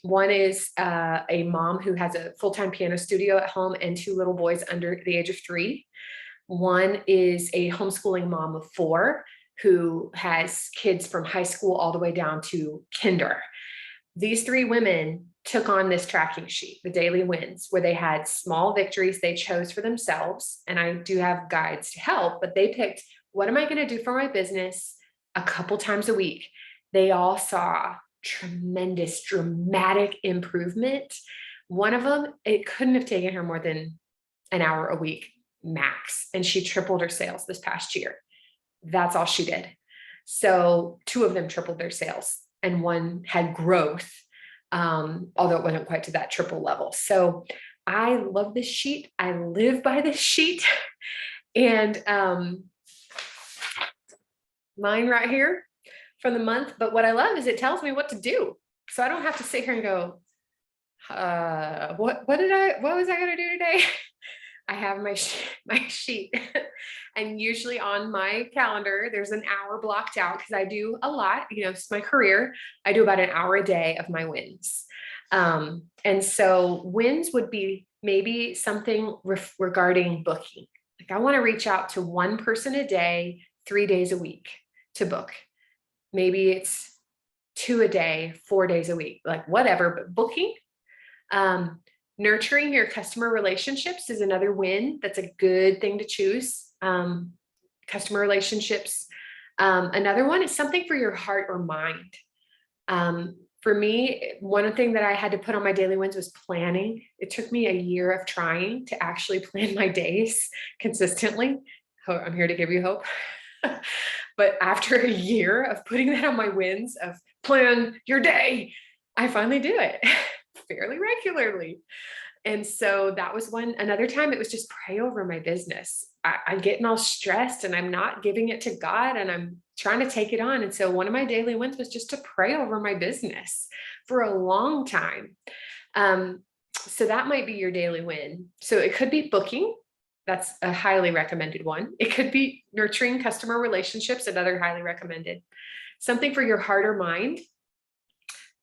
One is a mom who has a full-time piano studio at home and 2 little boys under the age of 3. One is a homeschooling mom of 4 who has kids from high school all the way down to kinder. These 3 women took on this tracking sheet, the daily wins, where they had small victories they chose for themselves. And I do have guides to help, but they picked, what am I going to do for my business a couple times a week, they all saw tremendous, dramatic improvement. One of them, it couldn't have taken her more than an hour a week max, and she tripled her sales this past year. That's all she did. So 2 of them tripled their sales, and 1 had growth, although it wasn't quite to that triple level. So I love this sheet. I live by this sheet. And mine right here for the month. But what I love is it tells me what to do. So I don't have to sit here and go, what was I going to do today? I have my sheet, and usually on my calendar, there's an hour blocked out because I do a lot, it's my career. I do about an hour a day of my wins. And so wins would be maybe something regarding booking. Like I want to reach out to 1 person a day, 3 days a week to book. Maybe it's 2 a day, 4 days a week, like whatever, but booking. Nurturing your customer relationships is another win. That's a good thing to choose. Customer relationships. Another one is something for your heart or mind. For me, one thing that I had to put on my daily wins was planning. It took me a year of trying to actually plan my days consistently. I'm here to give you hope. But after a year of putting that on my wins of plan your day, I finally do it fairly regularly. And so that was another time it was just pray over my business. I'm getting all stressed and I'm not giving it to God and I'm trying to take it on. And so one of my daily wins was just to pray over my business for a long time. So that might be your daily win. So it could be booking. That's a highly recommended one. It could be nurturing customer relationships, another highly recommended. Something for your heart or mind.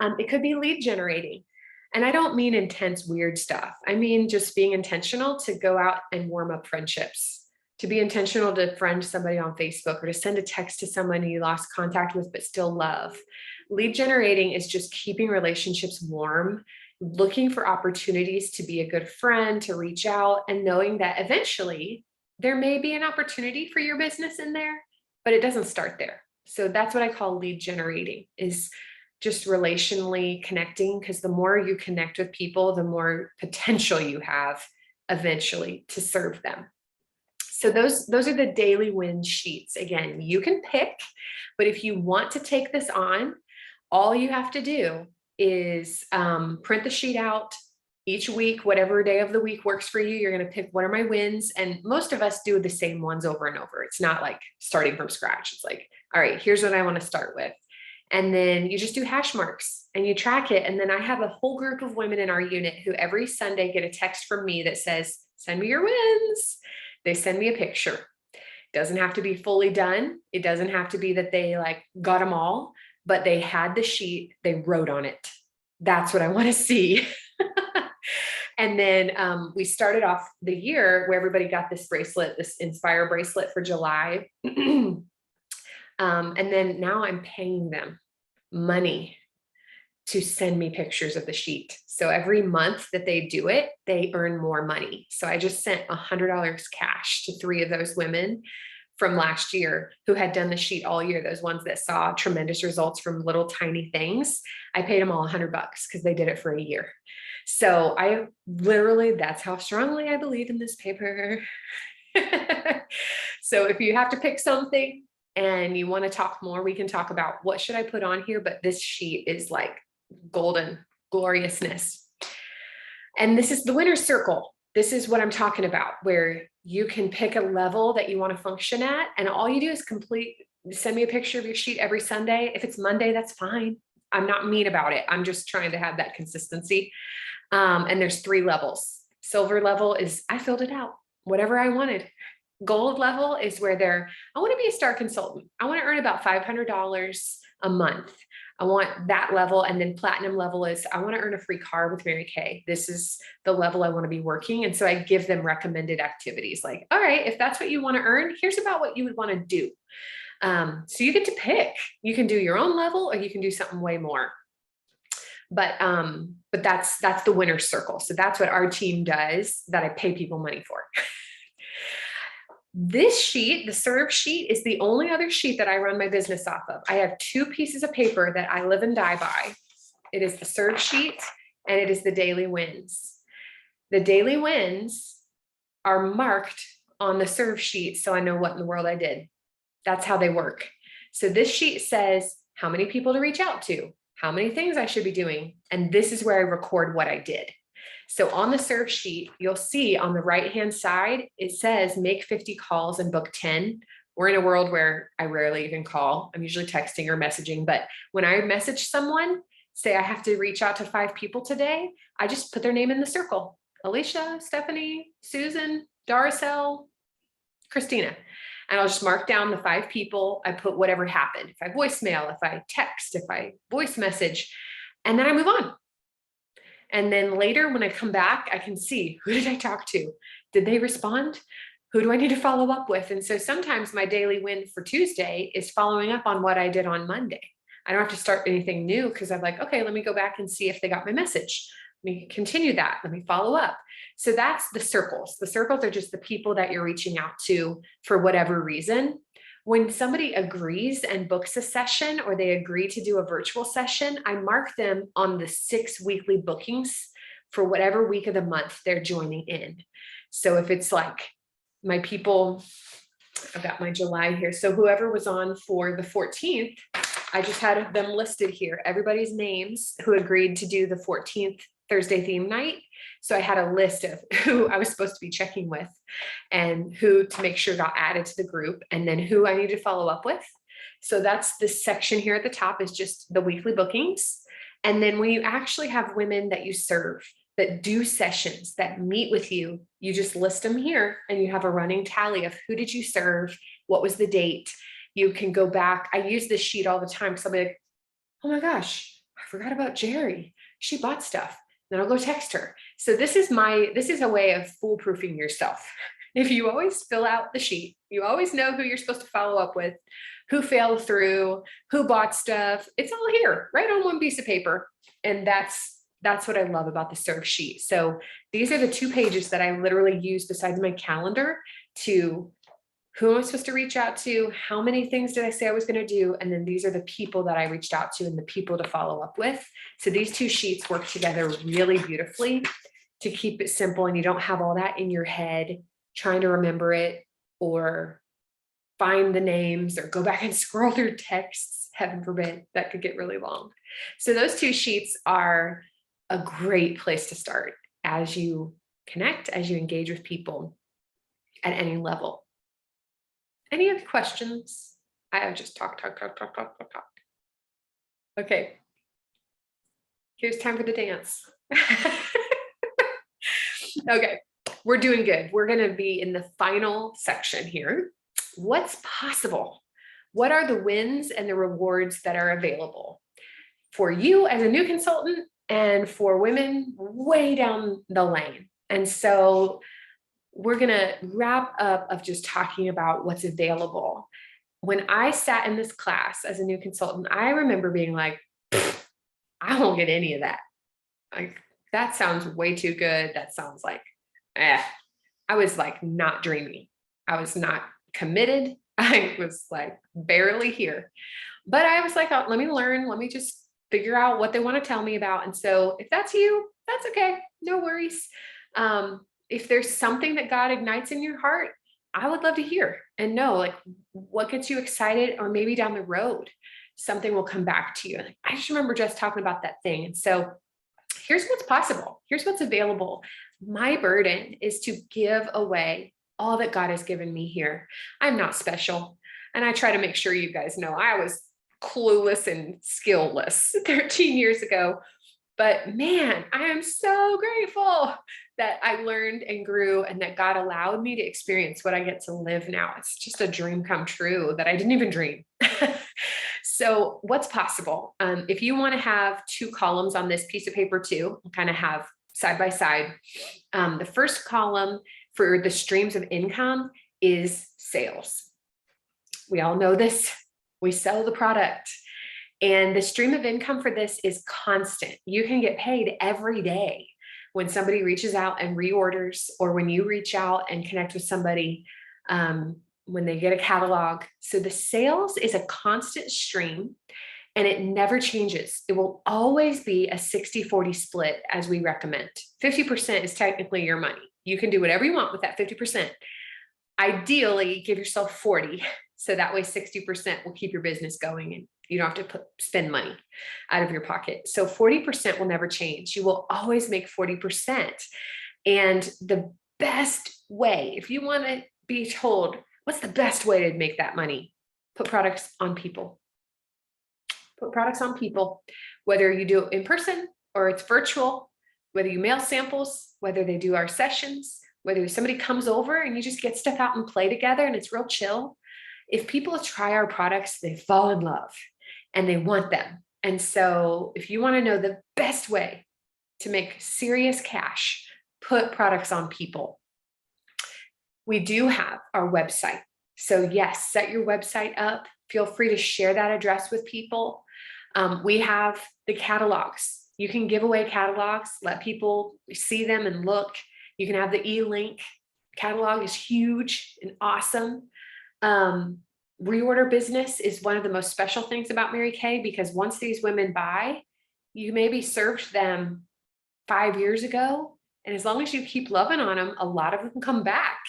It could be lead generating. And I don't mean intense, weird stuff. I mean just being intentional to go out and warm up friendships, to be intentional to friend somebody on Facebook or to send a text to someone you lost contact with but still love. Lead generating is just keeping relationships warm, looking for opportunities to be a good friend, to reach out, and knowing that eventually there may be an opportunity for your business in there, but it doesn't start there. So that's what I call lead generating, is just relationally connecting, because the more you connect with people, the more potential you have eventually to serve them. So those are the daily win sheets. Again, you can pick, but if you want to take this on, all you have to do is print the sheet out each week, whatever day of the week works for you. You're going to pick, what are my wins? And most of us do the same ones over and over. It's not like starting from scratch. It's like, all right, here's what I want to start with. And then you just do hash marks and you track it. And then I have a whole group of women in our unit who every Sunday get a text from me that says, send me your wins. They send me a picture. It doesn't have to be fully done. It doesn't have to be that they like got them all, but they had the sheet, they wrote on it. That's what I want to see. And then we started off the year where everybody got this bracelet, this Inspire bracelet for July. And then now I'm paying them money to send me pictures of the sheet. So every month that they do it, they earn more money. So I just sent $100 cash to 3 of those women from last year who had done the sheet all year. Those ones that saw tremendous results from little tiny things. I paid them all $100 because they did it for a year. So I literally, that's how strongly I believe in this paper. So if you have to pick something and you want to talk more, we can talk about what should I put on here, but this sheet is like golden gloriousness. And this is the winner's circle. This is what I'm talking about, where you can pick a level that you want to function at. And all you do is send me a picture of your sheet every Sunday. If it's Monday, that's fine. I'm not mean about it. I'm just trying to have that consistency. And there's 3 levels. Silver level is, I filled it out, whatever I wanted. Gold level is where I want to be a star consultant. I want to earn about $500 a month. I want that level. And then platinum level is, I want to earn a free car with Mary Kay. This is the level I want to be working. And so I give them recommended activities like, all right, if that's what you want to earn, here's about what you would want to do. So you get to pick. You can do your own level or you can do something way more. But that's the winner's circle. So that's what our team does that I pay people money for. This sheet, the serve sheet, is the only other sheet that I run my business off of. I have 2 pieces of paper that I live and die by. It is the serve sheet and it is the daily wins. The daily wins are marked on the serve sheet so I know what in the world I did. That's how they work. So this sheet says how many people to reach out to, how many things I should be doing, and this is where I record what I did. So on the serve sheet, you'll see on the right-hand side, it says make 50 calls and book 10. We're in a world where I rarely even call. I'm usually texting or messaging, but when I message someone, say I have to reach out to 5 people today, I just put their name in the circle. Alicia, Stephanie, Susan, Darcel, Christina. And I'll just mark down the 5 people. I put whatever happened. If I voicemail, if I text, if I voice message, and then I move on. And then later when I come back, I can see, who did I talk to? Did they respond? Who do I need to follow up with? And so sometimes my daily win for Tuesday is following up on what I did on Monday. I don't have to start anything new because I'm like, okay, let me go back and see if they got my message. Let me continue that. Let me follow up. So that's the circles. The circles are just the people that you're reaching out to for whatever reason. When somebody agrees and books a session or they agree to do a virtual session, I mark them on the 6 weekly bookings for whatever week of the month they're joining in. So if it's like my people, I've got my July here. So whoever was on for the 14th, I just had them listed here, everybody's names who agreed to do the 14th Thursday theme night. So I had a list of who I was supposed to be checking with and who to make sure got added to the group and then who I need to follow up with. So that's this section here at the top is just the weekly bookings. And then when you actually have women that you serve, that do sessions, that meet with you, you just list them here and you have a running tally of who did you serve, what was the date. You can go back. I use this sheet all the time because I'll be like, oh my gosh, I forgot about Jerry. She bought stuff. Then I'll go text her. So this is a way of foolproofing yourself. If you always fill out the sheet, you always know who you're supposed to follow up with, who failed through, who bought stuff. It's all here, right on one piece of paper. And that's what I love about the serve sheet. So these are the 2 pages that I literally use besides my calendar to who am I supposed to reach out to? How many things did I say I was going to do? And then these are the people that I reached out to and the people to follow up with. So these 2 sheets work together really beautifully to keep it simple. And you don't have all that in your head trying to remember it or find the names or go back and scroll through texts. Heaven forbid, that could get really long. So those 2 sheets are a great place to start as you connect, as you engage with people at any level. Any other questions? I have just talk. Okay. Here's time for the dance. Okay, we're doing good. We're going to be in the final section here. What's possible? What are the wins and the rewards that are available for you as a new consultant and for women way down the lane? And so we're going to wrap up of just talking about what's available. When I sat in this class as a new consultant, I remember being like, I won't get any of that. Like, that sounds way too good. That sounds like, I was like not dreaming. I was not committed. I was like barely here. But I was like, oh, let me learn. Let me just figure out what they want to tell me about. And so if that's you, that's okay. No worries. If there's something that God ignites in your heart, I would love to hear and know like what gets you excited, or maybe down the road, something will come back to you. Like, I just remember just talking about that thing. And so here's what's possible. Here's what's available. My burden is to give away all that God has given me here. I'm not special. And I try to make sure you guys know I was clueless and skillless 13 years ago. But man, I am so grateful that I learned and grew and that God allowed me to experience what I get to live now. It's just a dream come true that I didn't even dream. So what's possible? If you want to have 2 columns on this piece of paper too, kind of have side by side. The first column for the streams of income is sales. We all know this. We sell the product. And the stream of income for this is constant. You can get paid every day when somebody reaches out and reorders, or when you reach out and connect with somebody when they get a catalog. So the sales is a constant stream and it never changes. It will always be a 60-40 split as we recommend. 50% is technically your money. You can do whatever you want with that 50%. Ideally, give yourself 40. So that way 60% will keep your business going and you don't have to spend money out of your pocket. So 40% will never change. You will always make 40%. And the best way, if you want to be told, what's the best way to make that money? Put products on people. Put products on people, whether you do it in person or it's virtual, whether you mail samples, whether they do our sessions, whether somebody comes over and you just get stuff out and play together and it's real chill. If people try our products, they fall in love and they want them. And so if you want to know the best way to make serious cash, put products on people. We do have our website. So yes, set your website up. Feel free to share that address with people. We have the catalogs. You can give away catalogs, let people see them and look. You can have the e-link. Catalog is huge and awesome. Reorder business is one of the most special things about Mary Kay, because once these women buy, you maybe served them 5 years ago. And as long as you keep loving on them, a lot of them come back.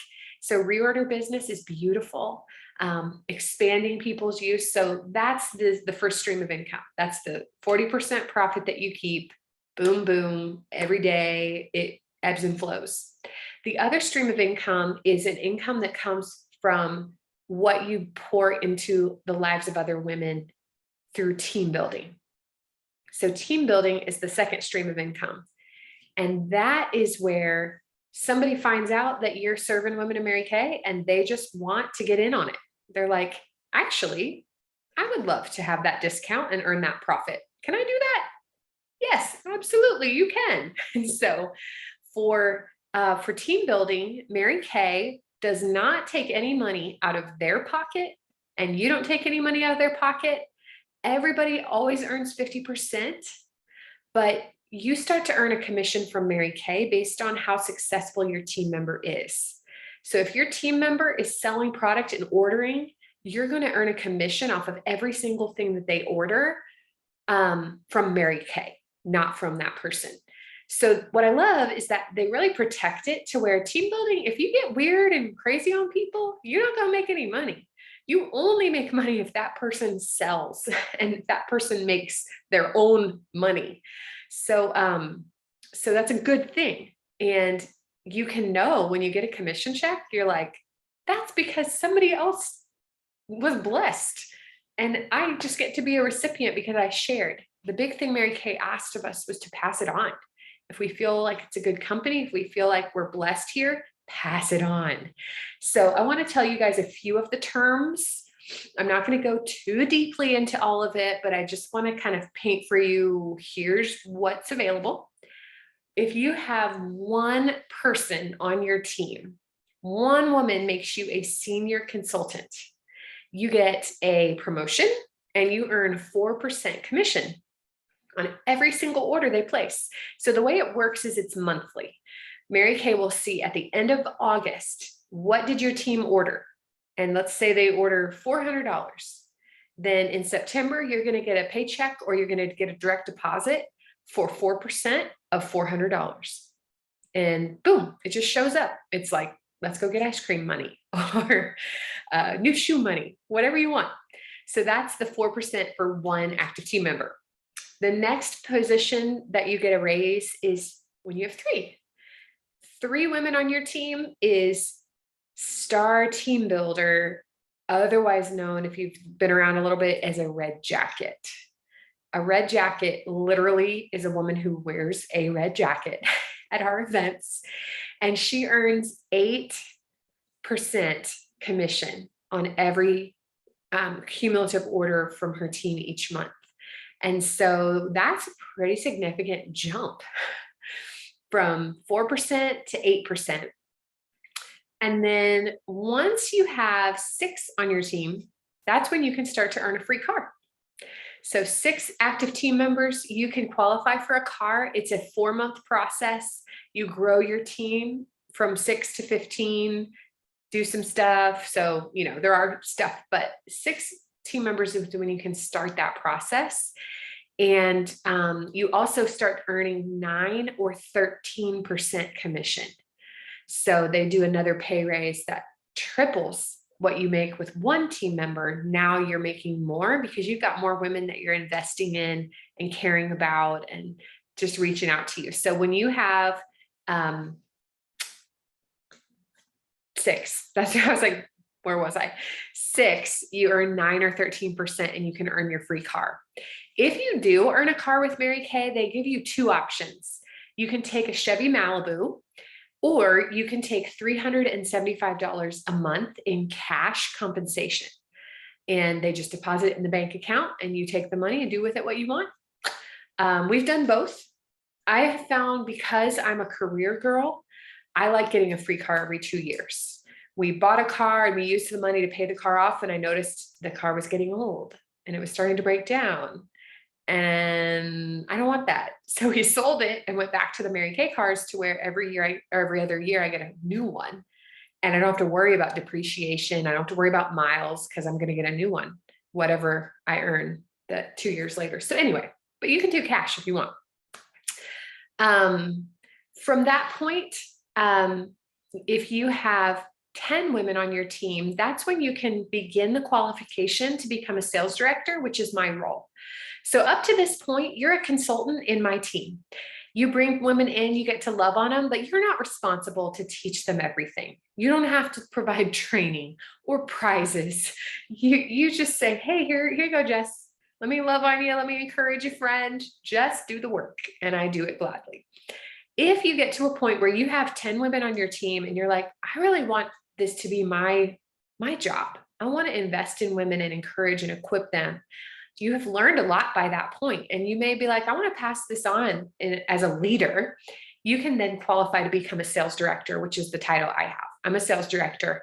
So reorder business is beautiful. Expanding people's use. So that's the first stream of income. That's the 40% profit that you keep. Boom, boom, every day. It ebbs and flows. The other stream of income is an income that comes from what you pour into the lives of other women through team building. So team building is the second stream of income. And that is where somebody finds out that you're serving women in Mary Kay and they just want to get in on it. They're like, actually, I would love to have that discount and earn that profit. Can I do that? Yes, absolutely, you can. And so for team building, Mary Kay does not take any money out of their pocket, and you don't take any money out of their pocket. Everybody always earns 50%, but you start to earn a commission from Mary Kay based on how successful your team member is. So if your team member is selling product and ordering, you're going to earn a commission off of every single thing that they order from Mary Kay, not from that person. So what I love is that they really protect it to where team building, if you get weird and crazy on people, you're not going to make any money. You only make money if that person sells and if that person makes their own money. So that's a good thing. And you can know when you get a commission check, you're like, that's because somebody else was blessed. And I just get to be a recipient because I shared. The big thing Mary Kay asked of us was to pass it on. If we feel like it's a good company, if we feel like we're blessed here, pass it on. So I want to tell you guys a few of the terms. I'm not going to go too deeply into all of it, but I just want to kind of paint for you, here's what's available. If you have one person on your team, one woman makes you a senior consultant, you get a promotion and you earn 4% commission on every single order they place. So the way it works is it's monthly. Mary Kay will see at the end of August, what did your team order? And let's say they order $400. Then in September, you're going to get a paycheck or you're going to get a direct deposit for 4% of $400. And boom, it just shows up. It's like, let's go get ice cream money or new shoe money, whatever you want. So that's the 4% for one active team member. The next position that you get a raise is when you have three women on your team is star team builder, otherwise known, if you've been around a little bit, as a red jacket. A red jacket literally is a woman who wears a red jacket at our events, and she earns 8% commission on every cumulative order from her team each month. And so that's a pretty significant jump from 4% to 8%. And then once you have 6 on your team, that's when you can start to earn a free car. So 6 active team members, you can qualify for a car. It's a 4-month process. You grow your team from 6 to 15, do some stuff. So, there are stuff, but 6 team members is when you can start that process. And you also start earning 9 or 13% commission. So they do another pay raise that triples what you make with one team member. Now you're making more because you've got more women that you're investing in and caring about and just reaching out to you. So when you have 6, that's I was like, where was I? 6, you earn 9 or 13% and you can earn your free car. If you do earn a car with Mary Kay, they give you 2 options. You can take a Chevy Malibu, or you can take $375 a month in cash compensation. And they just deposit it in the bank account and you take the money and do with it what you want. We've done both. I have found, because I'm a career girl, I like getting a free car every 2 years. We bought a car and we used the money to pay the car off, and I noticed the car was getting old and it was starting to break down. And I don't want that. So we sold it and went back to the Mary Kay cars, to where every other year I get a new one. And I don't have to worry about depreciation. I don't have to worry about miles, because I'm going to get a new one, whatever I earn that 2 years later. So anyway, but you can do cash if you want. From that point, if you have 10 women on your team, that's when you can begin the qualification to become a sales director, which is my role. So up to this point, you're a consultant in my team. You bring women in, you get to love on them, but you're not responsible to teach them everything. You don't have to provide training or prizes. You just say, hey, here you go, Jess. Let me love on you. Let me encourage a friend. Just do the work. And I do it gladly. If you get to a point where you have 10 women on your team and you're like, I really want this to be my job. I want to invest in women and encourage and equip them. You have learned a lot by that point, and you may be like, I want to pass this on as a leader. You can then qualify to become a sales director, which is the title I have. I'm a sales director,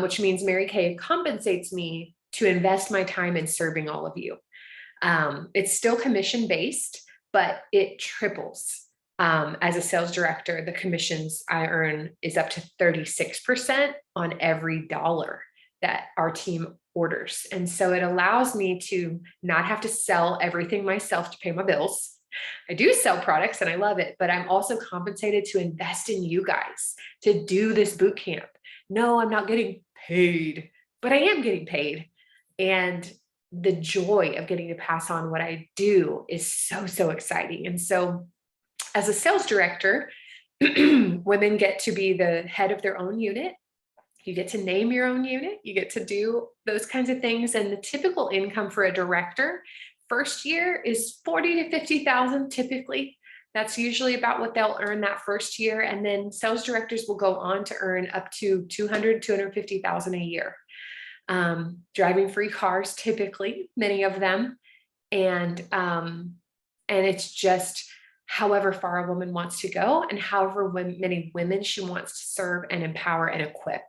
which means Mary Kay compensates me to invest my time in serving all of you. It's still commission based, but it triples. As a sales director, the commissions I earn is up to 36% on every dollar that our team orders. And so it allows me to not have to sell everything myself to pay my bills. I do sell products and I love it, but I'm also compensated to invest in you guys to do this boot camp. No, I'm not getting paid, but I am getting paid. And the joy of getting to pass on what I do is so, so exciting. And so as a sales director, women get to be the head of their own unit. You get to name your own unit. You get to do those kinds of things. And the typical income for a director first year is 40 to 50,000 typically. That's usually about what they'll earn that first year. And then sales directors will go on to earn up to 200, 250,000 a year. Driving free cars, typically, many of them. And it's just however far a woman wants to go and however many women she wants to serve and empower and equip.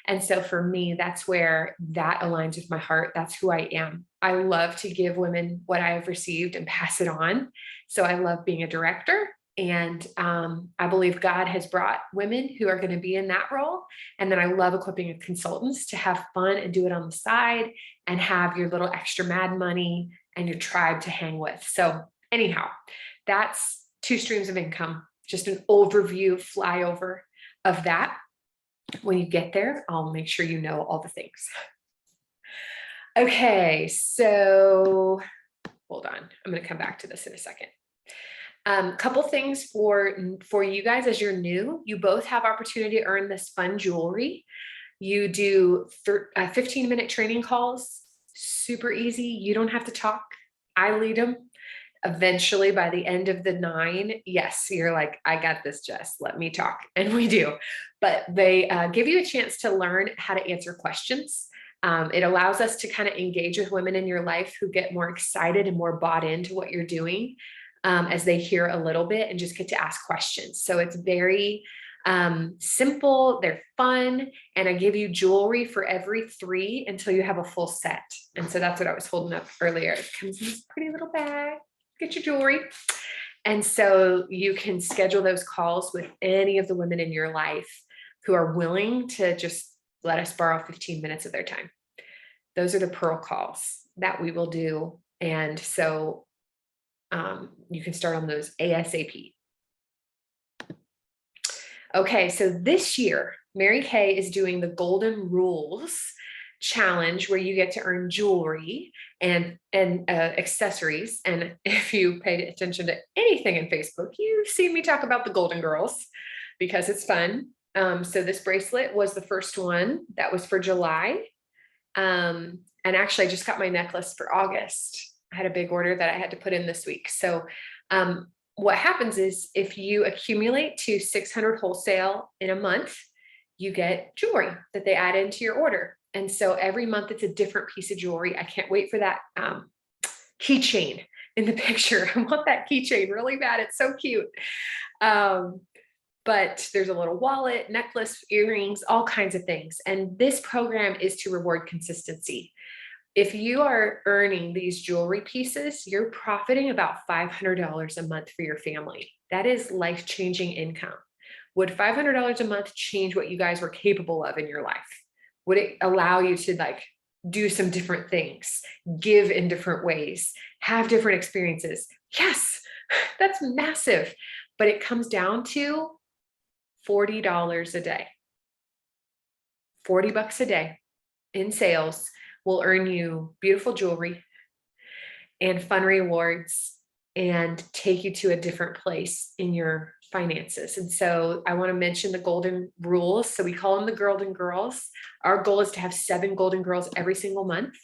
And so for me, that's where that aligns with my heart. That's who I am. I love to give women what I have received and pass it on. So I love being a director. And I believe God has brought women who are going to be in that role. And then I love equipping consultants to have fun and do it on the side and have your little extra mad money and your tribe to hang with. So anyhow, that's 2 streams of income, just an overview flyover of that. When you get there, I'll make sure you know all the things. Okay, so hold on. I'm going to come back to this in a second. Couple things for you guys as you're new. You both have opportunity to earn this fun jewelry. You do 15-minute training calls, super easy. You don't have to talk. I lead them. Eventually, by the end of the 9, yes, you're like, I got this, Jess, let me talk. And we do. But they give you a chance to learn how to answer questions. It allows us to kind of engage with women in your life who get more excited and more bought into what you're doing as they hear a little bit and just get to ask questions. So it's very simple, they're fun, and I give you jewelry for every 3 until you have a full set. And so that's what I was holding up earlier. It comes in this pretty little bag. Get your jewelry. And so you can schedule those calls with any of the women in your life who are willing to just let us borrow 15 minutes of their time. Those are the pearl calls that we will do. And so you can start on those ASAP. Okay, so this year, Mary Kay is doing the Golden Rules challenge where you get to earn jewelry and accessories. And if you paid attention to anything in Facebook, you've seen me talk about the Golden Girls because it's fun. So this bracelet was the first one that was for July. And actually I just got my necklace for August. I had a big order that I had to put in this week. So what happens is if you accumulate to 600 wholesale in a month, you get jewelry that they add into your order. And so every month it's a different piece of jewelry. I can't wait for that keychain in the picture. I want that keychain really bad. It's so cute. But there's a little wallet, necklace, earrings, all kinds of things. And this program is to reward consistency. If you are earning these jewelry pieces, you're profiting about $500 a month for your family. That is life-changing income. Would $500 a month change what you guys were capable of in your life? Would it allow you to like do some different things, give in different ways, have different experiences? Yes, that's massive. But it comes down to $40 a day. 40 bucks a day in sales will earn you beautiful jewelry and fun rewards and take you to a different place in your finances. And so I want to mention the Golden Rules. So we call them the Golden Girls. Our goal is to have 7 Golden Girls every single month.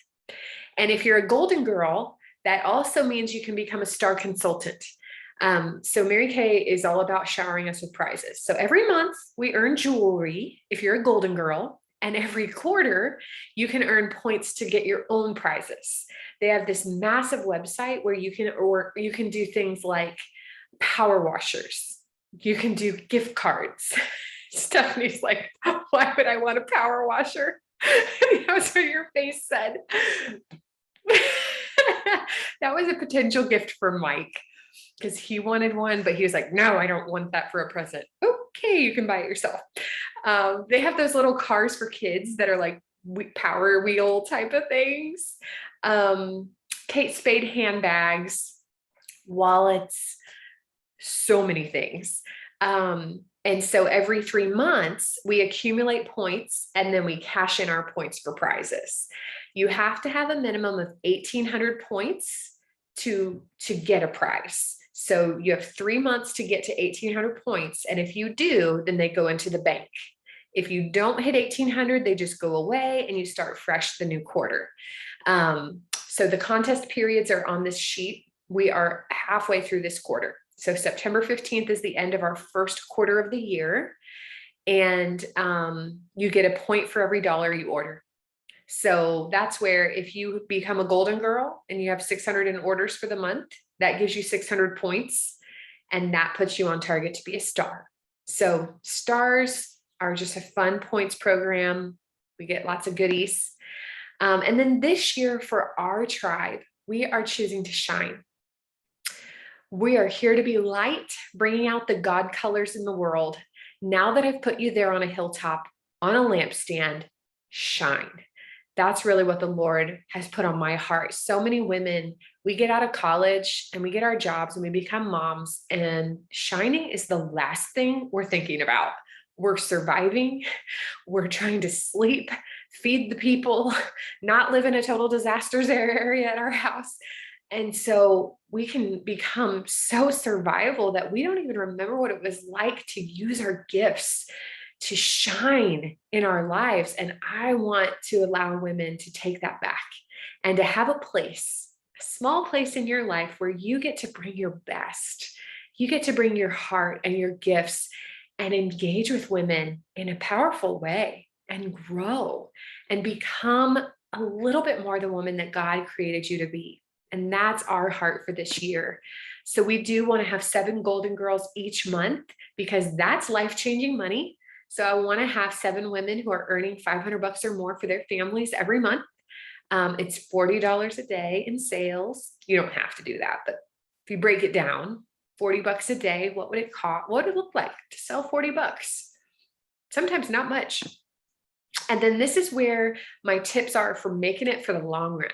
And if you're a Golden Girl, that also means you can become a star consultant. So Mary Kay is all about showering us with prizes. So every month we earn jewelry if you're a Golden Girl, and every quarter you can earn points to get your own prizes. They have this massive website where you can do things like power washers. You can do gift cards. Stephanie's like, why would I want a power washer? That's what your face said. That was a potential gift for Mike because he wanted one, but he was like, no, I don't want that for a present. Okay, you can buy it yourself. They have those little cars for kids that are like power wheel type of things. Kate Spade handbags, wallets, so many things. And so every 3 months we accumulate points and then we cash in our points for prizes. You have to have a minimum of 1,800 points to get a prize. So you have 3 months to get to 1,800 points. And if you do, then they go into the bank. If you don't hit 1,800, they just go away and you start fresh the new quarter. So the contest periods are on this sheet. We are halfway through this quarter. So September 15th is the end of our first quarter of the year. And you get a point for every dollar you order. So that's where if you become a Golden Girl and you have 600 in orders for the month, that gives you 600 points. And that puts you on target to be a star. So stars are just a fun points program. We get lots of goodies. And then this year for our tribe, we are choosing to shine. We are here to be light, bringing out the God colors in the world. Now that I've put you there on a hilltop, on a lampstand, shine. That's really what the Lord has put on my heart. So many women, we get out of college and we get our jobs and we become moms, and shining is the last thing we're thinking about. We're surviving. We're trying to sleep, feed the people, not live in a total disasters area at our house. And so we can become so survival that we don't even remember what it was like to use our gifts to shine in our lives. And I want to allow women to take that back and to have a place, a small place in your life where you get to bring your best. You get to bring your heart and your gifts and engage with women in a powerful way and grow and become a little bit more the woman that God created you to be. And that's our heart for this year. So we do want to have 7 Golden Girls each month because that's life-changing money. So I want to have 7 women who are earning $500 or more for their families every month. It's $40 a day in sales. You don't have to do that, but if you break it down, $40 a day, what would it cost? What would it look like to sell $40? Sometimes not much. And then this is where my tips are for making it for the long run,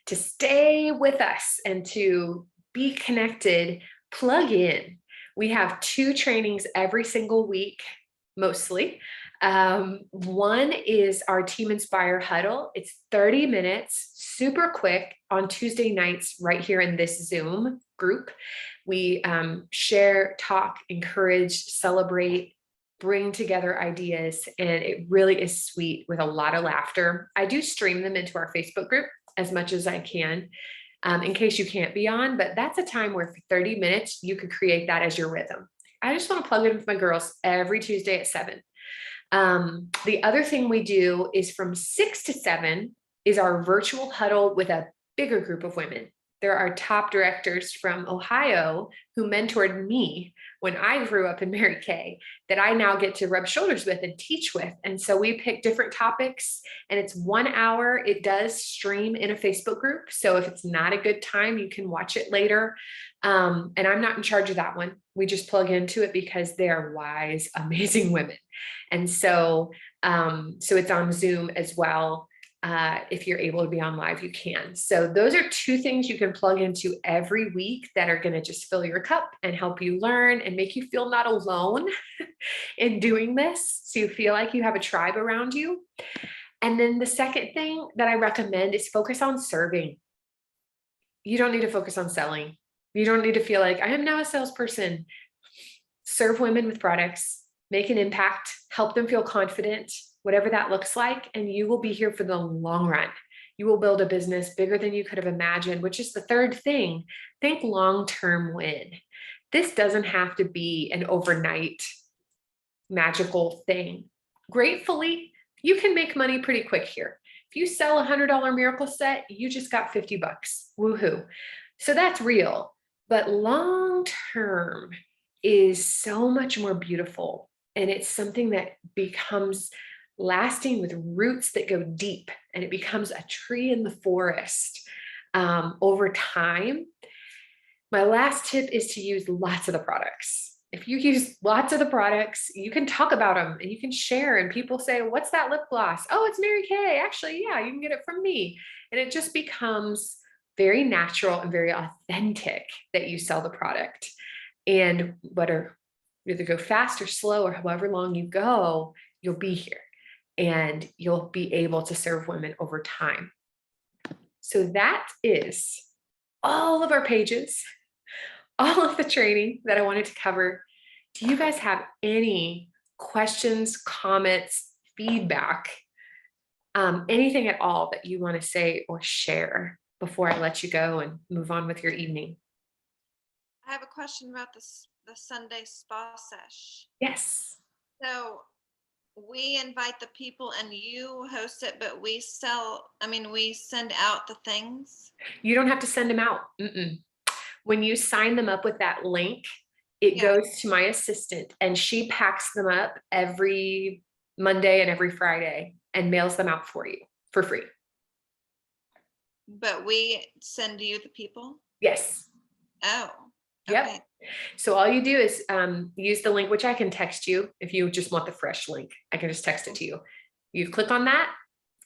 to stay with us and to be connected. Plug in. We have 2 trainings every single week, mostly. One is our Team Inspire Huddle. It's 30 minutes, super quick, on Tuesday nights right here in this Zoom group. We share, talk, encourage, celebrate, bring together ideas, and it really is sweet with a lot of laughter. I do stream them into our Facebook group as much as I can, in case you can't be on, but that's a time where for 30 minutes, you could create that as your rhythm. I just want to plug in with my girls every Tuesday at 7. The other thing we do is from 6 to 7 is our virtual huddle with a bigger group of women. There are top directors from Ohio who mentored me when I grew up in Mary Kay that I now get to rub shoulders with and teach with. And so we pick different topics, and it's 1 hour. It does stream in a Facebook group. So if it's not a good time, you can watch it later. And I'm not in charge of that one. We just plug into it because they are wise, amazing women. And so, so it's on Zoom as well. If you're able to be on live, you can. So those are 2 things you can plug into every week that are going to just fill your cup and help you learn and make you feel not alone in doing this. So you feel like you have a tribe around you. And then the second thing that I recommend is focus on serving. You don't need to focus on selling. You don't need to feel like I am now a salesperson. Serve women with products, make an impact, help them feel confident, whatever that looks like, and you will be here for the long run. You will build a business bigger than you could have imagined, which is the third thing. Think long-term win. This doesn't have to be an overnight magical thing. Gratefully, you can make money pretty quick here. If you sell a $100 miracle set, you just got 50 bucks. Woohoo. So that's real, but long-term is so much more beautiful. And it's something that becomes lasting with roots that go deep, and it becomes a tree in the forest over time. My last tip is to use lots of the products. If you use lots of the products, you can talk about them and you can share, and people say, what's that lip gloss? Oh, it's Mary Kay. Actually, yeah, you can get it from me. And it just becomes very natural and very authentic that you sell the product. And whether you either go fast or slow or however long you go, you'll be here and you'll be able to serve women over time. So that is all of our pages, all of the training that I wanted to cover. Do you guys have any questions, comments, feedback, anything at all that you want to say or share before I let you go and move on with your evening? I have a question about the Sunday spa sesh. Yes. So we invite the people and you host it, but we send out the things. You don't have to send them out. When you sign them up with that link, it goes to my assistant, and she packs them up every Monday and every Friday and mails them out for you for free. But we send you the people? Yes. Oh. Yep. Okay. So all you do is use the link, which I can text you if you just want the fresh link. I can just text it to you. You click on that,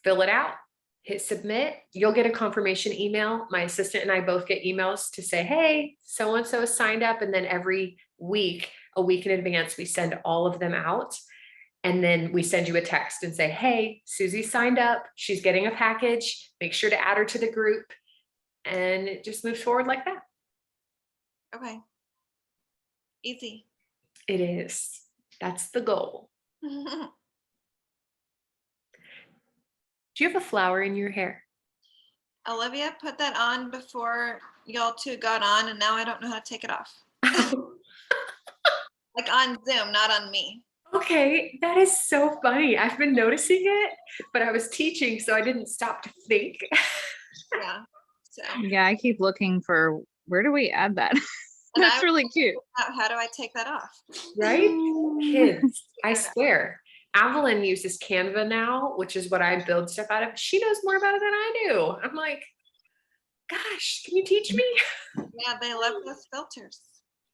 fill it out, hit submit. You'll get a confirmation email. My assistant and I both get emails to say, hey, so-and-so is signed up. And then every week, a week in advance, we send all of them out. And then we send you a text and say, hey, Susie signed up. She's getting a package. Make sure to add her to the group. And it just moves forward like that. Okay. Easy. It is. That's the goal. Do you have a flower in your hair? Olivia put that on before y'all 2 got on, and now I don't know how to take it off. Like on Zoom, not on me. Okay, that is so funny. I've been noticing it, but I was teaching, so I didn't stop to think. Yeah. So. Yeah, I keep looking for where do we add that? That's really cute. How do I take that off? Right? Kids, I swear. Evelyn uses Canva now, which is what I build stuff out of. She knows more about it than I do. I'm like, gosh, can you teach me? Yeah, they love those filters.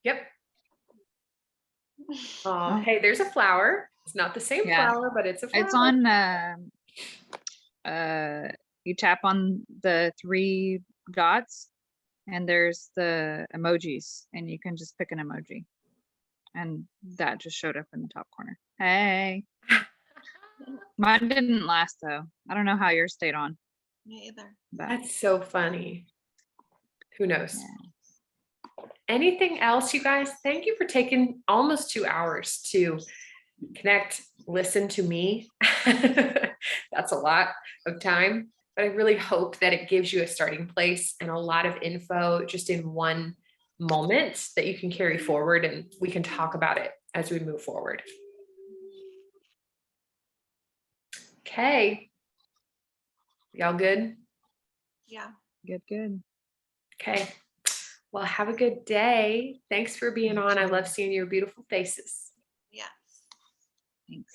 Yep. Oh, hey, there's a flower. It's not the same Yeah. flower, but it's a flower. It's on, you tap on the 3 dots and there's the emojis and you can just pick an emoji. And that just showed up in the top corner. Hey. Mine didn't last though. I don't know how yours stayed on. Me either. But That's so funny. Who knows? yeah. Anything else, you guys? Thank you for taking almost 2 hours to connect, listen to me. That's a lot of time, but I really hope that it gives you a starting place and a lot of info just in one moment that you can carry forward, and we can talk about it as we move forward. Okay. Y'all good? Yeah. Good. Okay. Well, have a good day. Thanks for being on. I love seeing your beautiful faces. Yes. Thanks.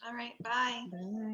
All right. Bye. Bye.